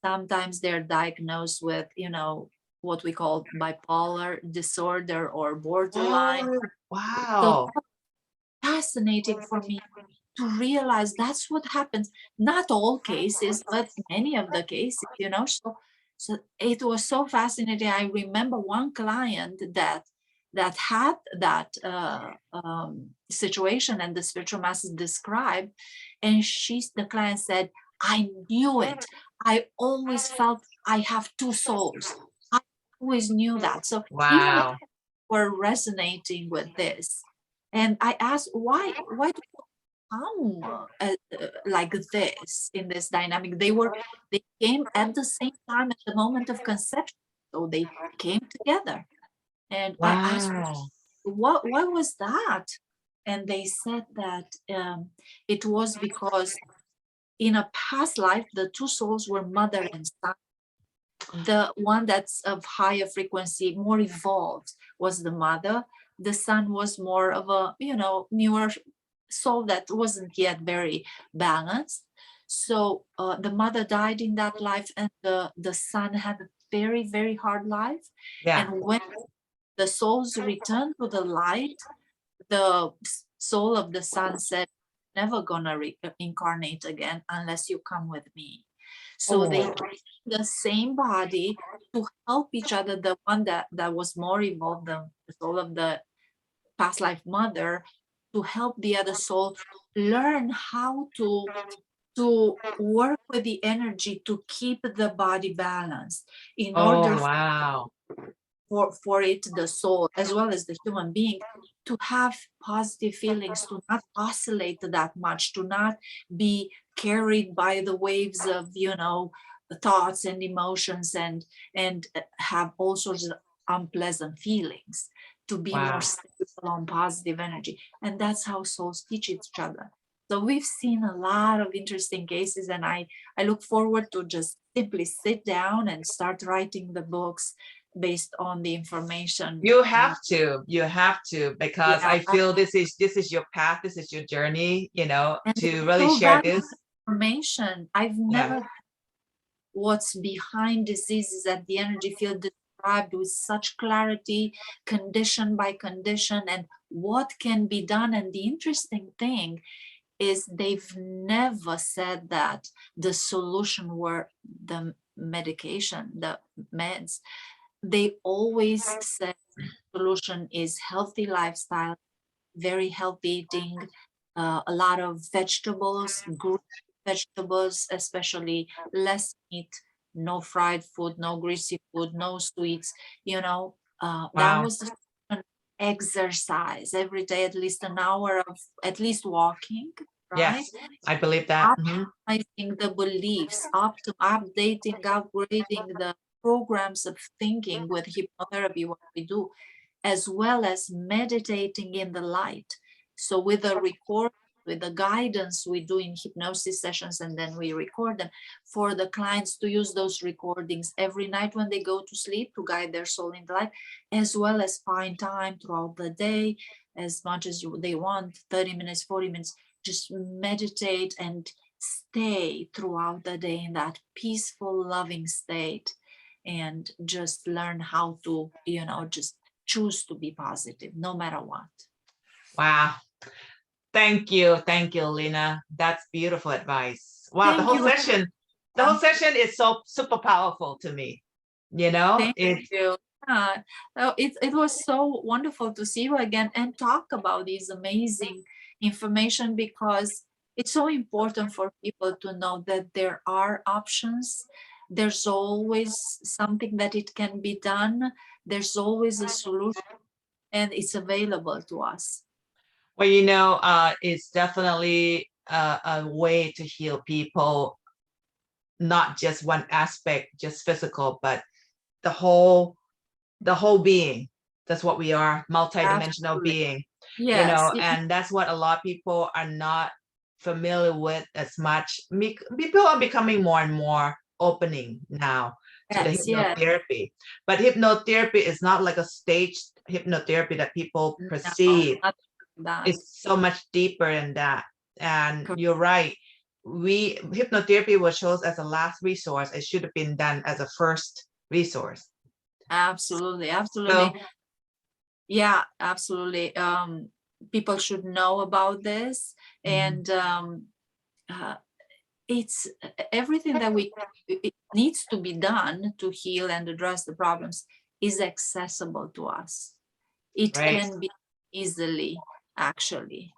sometimes they're diagnosed with, you know, what we call bipolar disorder or borderline. Oh, wow. So fascinating for me to realize that's what happens. Not all cases, but many of the cases, you know. So it was so fascinating. I remember one client that had that situation, and the spiritual masters described, and the client said, I knew it. I always felt I have 2 souls. I always knew that. So even Wow. were resonating with this. And I asked, why do you come like this in this dynamic? They came at the same time at the moment of conception, so they came together. And I asked, Wow. what was that? And they said that it was because in a past life the 2 souls were mother and son. The one that's of higher frequency, more evolved, was the mother. The son was more of a, you know, newer soul that wasn't yet very balanced. So the mother died in that life, and the son had a very, very hard life. Yeah. And when the souls returned to the light, the soul of the son said, never gonna reincarnate again unless you come with me. So they Oh, came in the same body to help each other. The one that was more evolved, the soul of the past life mother, to help the other soul learn how to work with the energy to keep the body balanced, in order wow. for it, the soul as well as the human being, to have positive feelings, to not oscillate that much, to not be carried by the waves of, you know, thoughts and emotions, and have all sorts of unpleasant feelings, to be Wow. more stable on positive energy. And that's how souls teach each other. So we've seen a lot of interesting cases, and I look forward to just simply sit down and start writing the books based on the information. You have to, because Yeah, I feel this is your path, this is your journey, you know, and to it's really so share valuable this. information. I've Yeah. never what's behind diseases at the energy field described with such clarity, condition by condition, and what can be done. And the interesting thing is they've never said that the solution were the medication, the meds. They always said solution is healthy lifestyle, very healthy eating, a lot of vegetables, green vegetables, especially less meat, no fried food, no greasy food, no sweets. That Wow. was the exercise every day, at least an hour of at least walking, right? Yes, I believe that. Optimizing the beliefs, updating, upgrading the programs of thinking with hypnotherapy, what we do, as well as meditating in the light. So with the record, with the guidance we do in hypnosis sessions, and then we record them for the clients to use those recordings every night when they go to sleep to guide their soul in the light, as well as find time throughout the day, as much as they want, 30 minutes, 40 minutes, just meditate and stay throughout the day in that peaceful, loving state, and just learn how to, just choose to be positive no matter what. Wow. Thank you, Elena. That's beautiful advice. Wow, Thank you. The whole session is so super powerful to me. Thank you. It was so wonderful to see you again and talk about this amazing information, because it's so important for people to know that there are options. There's always something that it can be done. There's always a solution, and it's available to us. Well, it's definitely a way to heal people, not just one aspect, just physical, but the whole being. That's what we are, multidimensional Absolutely. being. Yes. And that's what a lot of people are not familiar with as much. People are becoming more and more opening now to the Yes, yes. hypnotherapy. But hypnotherapy is not like a staged hypnotherapy that people No, perceive. not that. It's so much deeper than that. And Correct. you're right. Hypnotherapy was chosen as a last resource. It should have been done as a first resource. Absolutely, absolutely. So, yeah, absolutely. People should know about this, and it's everything that it needs to be done to heal and address the problems is accessible to us. It right. can be easily, actually,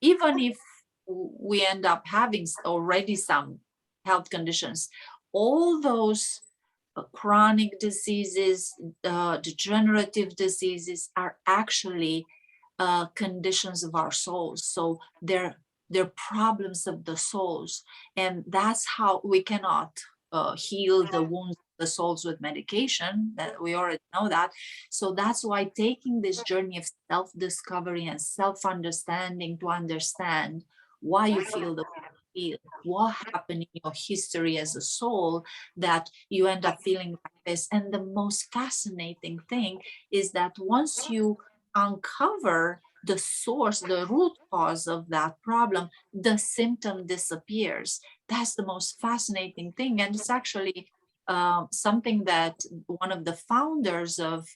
even if we end up having already some health conditions, all those chronic diseases, degenerative diseases are actually conditions of our souls. So they're problems of the souls, and that's how we cannot heal the wounds of the souls with medication. That we already know that. So that's why taking this journey of self-discovery and self-understanding to understand why you feel the way you feel, what happened in your history as a soul that you end up feeling like this. And the most fascinating thing is that once you uncover the source, the root cause of that problem, the symptom disappears. That's the most fascinating thing. And it's actually something that one of the founders of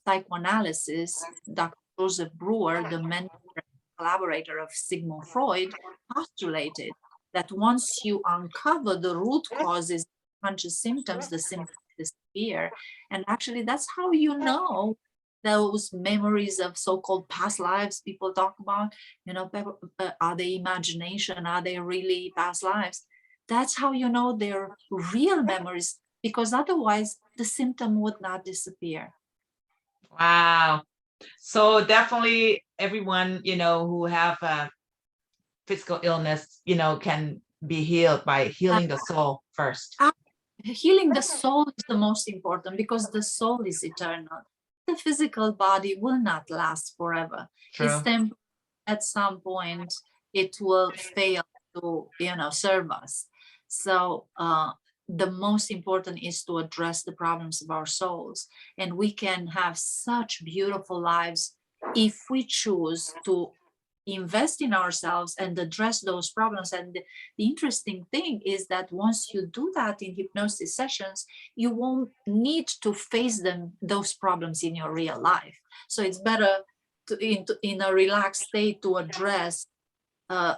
psychoanalysis, Dr. Joseph Brewer, the mentor and collaborator of Sigmund Freud, postulated that once you uncover the root causes, conscious symptoms, the symptoms disappear. And actually, that's how you know those memories of so-called past lives people talk about, are they imagination? Are they really past lives? That's how you know they're real memories, because otherwise the symptom would not disappear. Wow. So definitely everyone, who have a physical illness, can be healed by healing the soul first. Healing the soul is the most important, because the soul is eternal. The physical body will not last forever. True. It's temporary. At some point it will fail to serve us. So the most important is to address the problems of our souls. And we can have such beautiful lives if we choose to invest in ourselves and address those problems. And the interesting thing is that once you do that in hypnosis sessions, you won't need to face those problems in your real life. So it's better in a relaxed state to address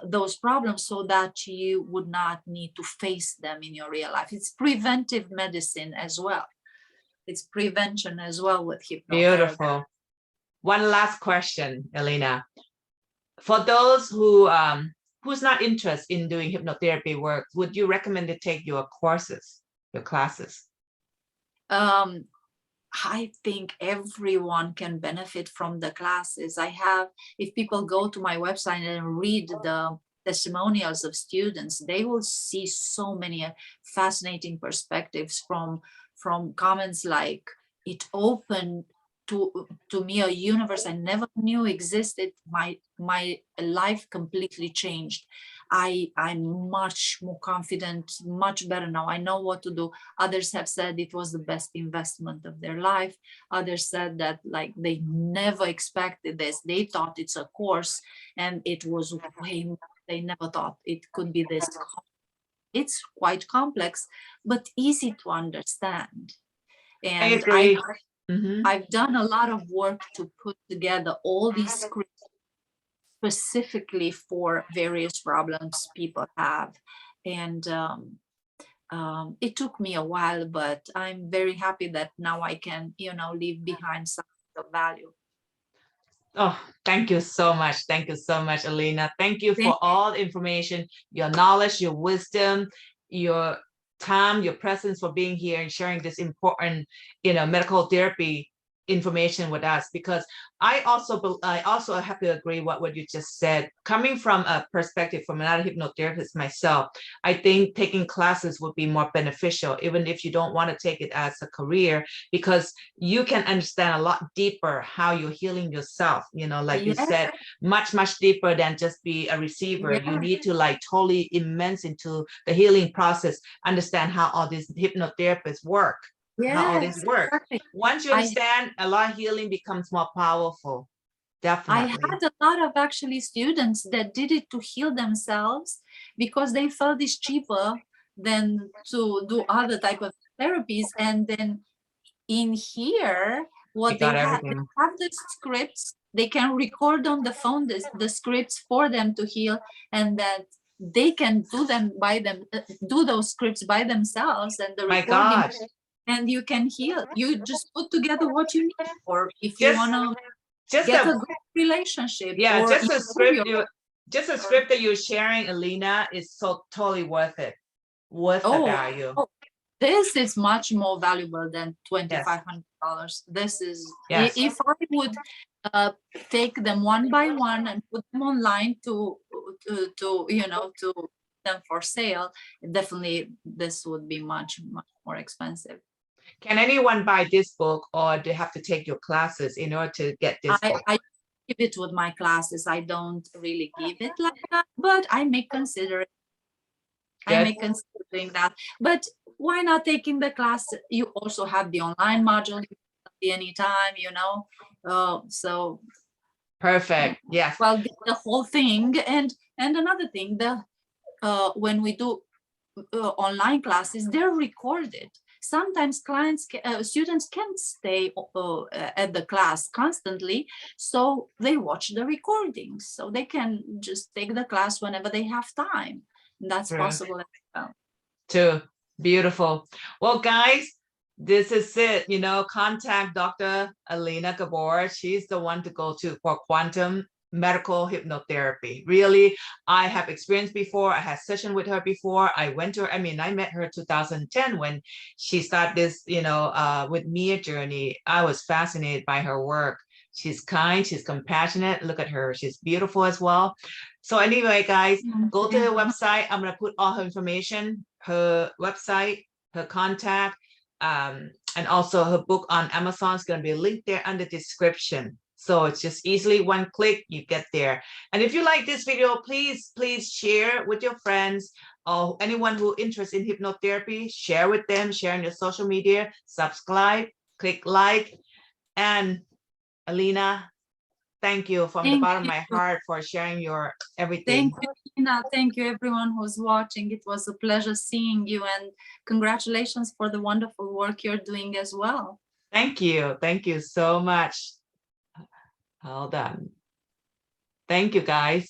those problems so that you would not need to face them in your real life. It's preventive medicine as well. It's prevention as well with hypnotherapy. Beautiful. One last question, Elena. For those who's not interested in doing hypnotherapy work, would you recommend to take your courses, your classes? I think everyone can benefit from the classes. If people go to my website and read the testimonials of students, they will see so many fascinating perspectives from comments like, it opened to me a universe I never knew existed. My life completely changed. I'm much more confident, much better now. I know what to do. Others have said it was the best investment of their life. Others said that like they never expected this. They thought it's a course and it was way more. They never thought it could be this. It's quite complex, but easy to understand. And I agree. I've done a lot of work to put together all these scripts specifically for various problems people have. And it took me a while, but I'm very happy that now I can, leave behind something of value. Oh, thank you so much. Thank you so much, Elena. Thank you for all the information, your knowledge, your wisdom, your time, your presence, for being here and sharing this important, medical therapy information with us, because I also have to agree what you just said. Coming from a perspective from another hypnotherapist myself, I think taking classes would be more beneficial, even if you don't want to take it as a career, because you can understand a lot deeper how you're healing yourself, like you said, much deeper than just be a receiver. You need to like totally immerse into the healing process, understand how all these hypnotherapists work. How all this works. Exactly. Once you understand, a lot of healing becomes more powerful. Definitely. I had a lot of actually students that did it to heal themselves because they felt it's cheaper than to do other type of therapies. And then in here, what they have the scripts, they can record on the phone the scripts for them to heal, and that they can do those scripts by themselves, and the recording. And you can heal. You just put together what you need, or if you want to get a good relationship. Yeah, just a script. Just a script that you're sharing, Elena, is so totally worth it. Worth the value. This is much more valuable than $2,500. This is if I would take them one by one and put them online to them for sale. Definitely, this would be much more expensive. Can anyone buy this book, or do you have to take your classes in order to get this book? I give it with my classes. I don't really give it like that, but I may consider it. I may consider doing that. But why not taking the class? You also have the online module anytime, so. Perfect. Yes. Well, the whole thing. And another thing, when we do online classes, they're recorded. Sometimes students can't stay at the class constantly, so they watch the recordings, so they can just take the class whenever they have time. And that's possible as well. Too beautiful. Well, guys, this is it. Contact Dr. Elena Gabor. She's the one to go to for quantum medical hypnotherapy. Really, I have experience before. I had session with her before. I went to her. I met her in 2010 when she started this, with me a journey. I was fascinated by her work. She's kind, she's compassionate. Look at her. She's beautiful as well. So anyway, guys, go to her website. I'm going to put all her information, her website, her contact, and also her book on Amazon is going to be linked there under the description. So it's just easily one click, you get there. And if you like this video, please share with your friends or anyone who is interested in hypnotherapy. Share with them, share on your social media, subscribe, click like. And Elena, thank you from the bottom of my heart for sharing your everything. Thank you, Tina. Thank you, everyone who's watching. It was a pleasure seeing you, and congratulations for the wonderful work you're doing as well. Thank you. Thank you so much. Hold on. Thank you, guys.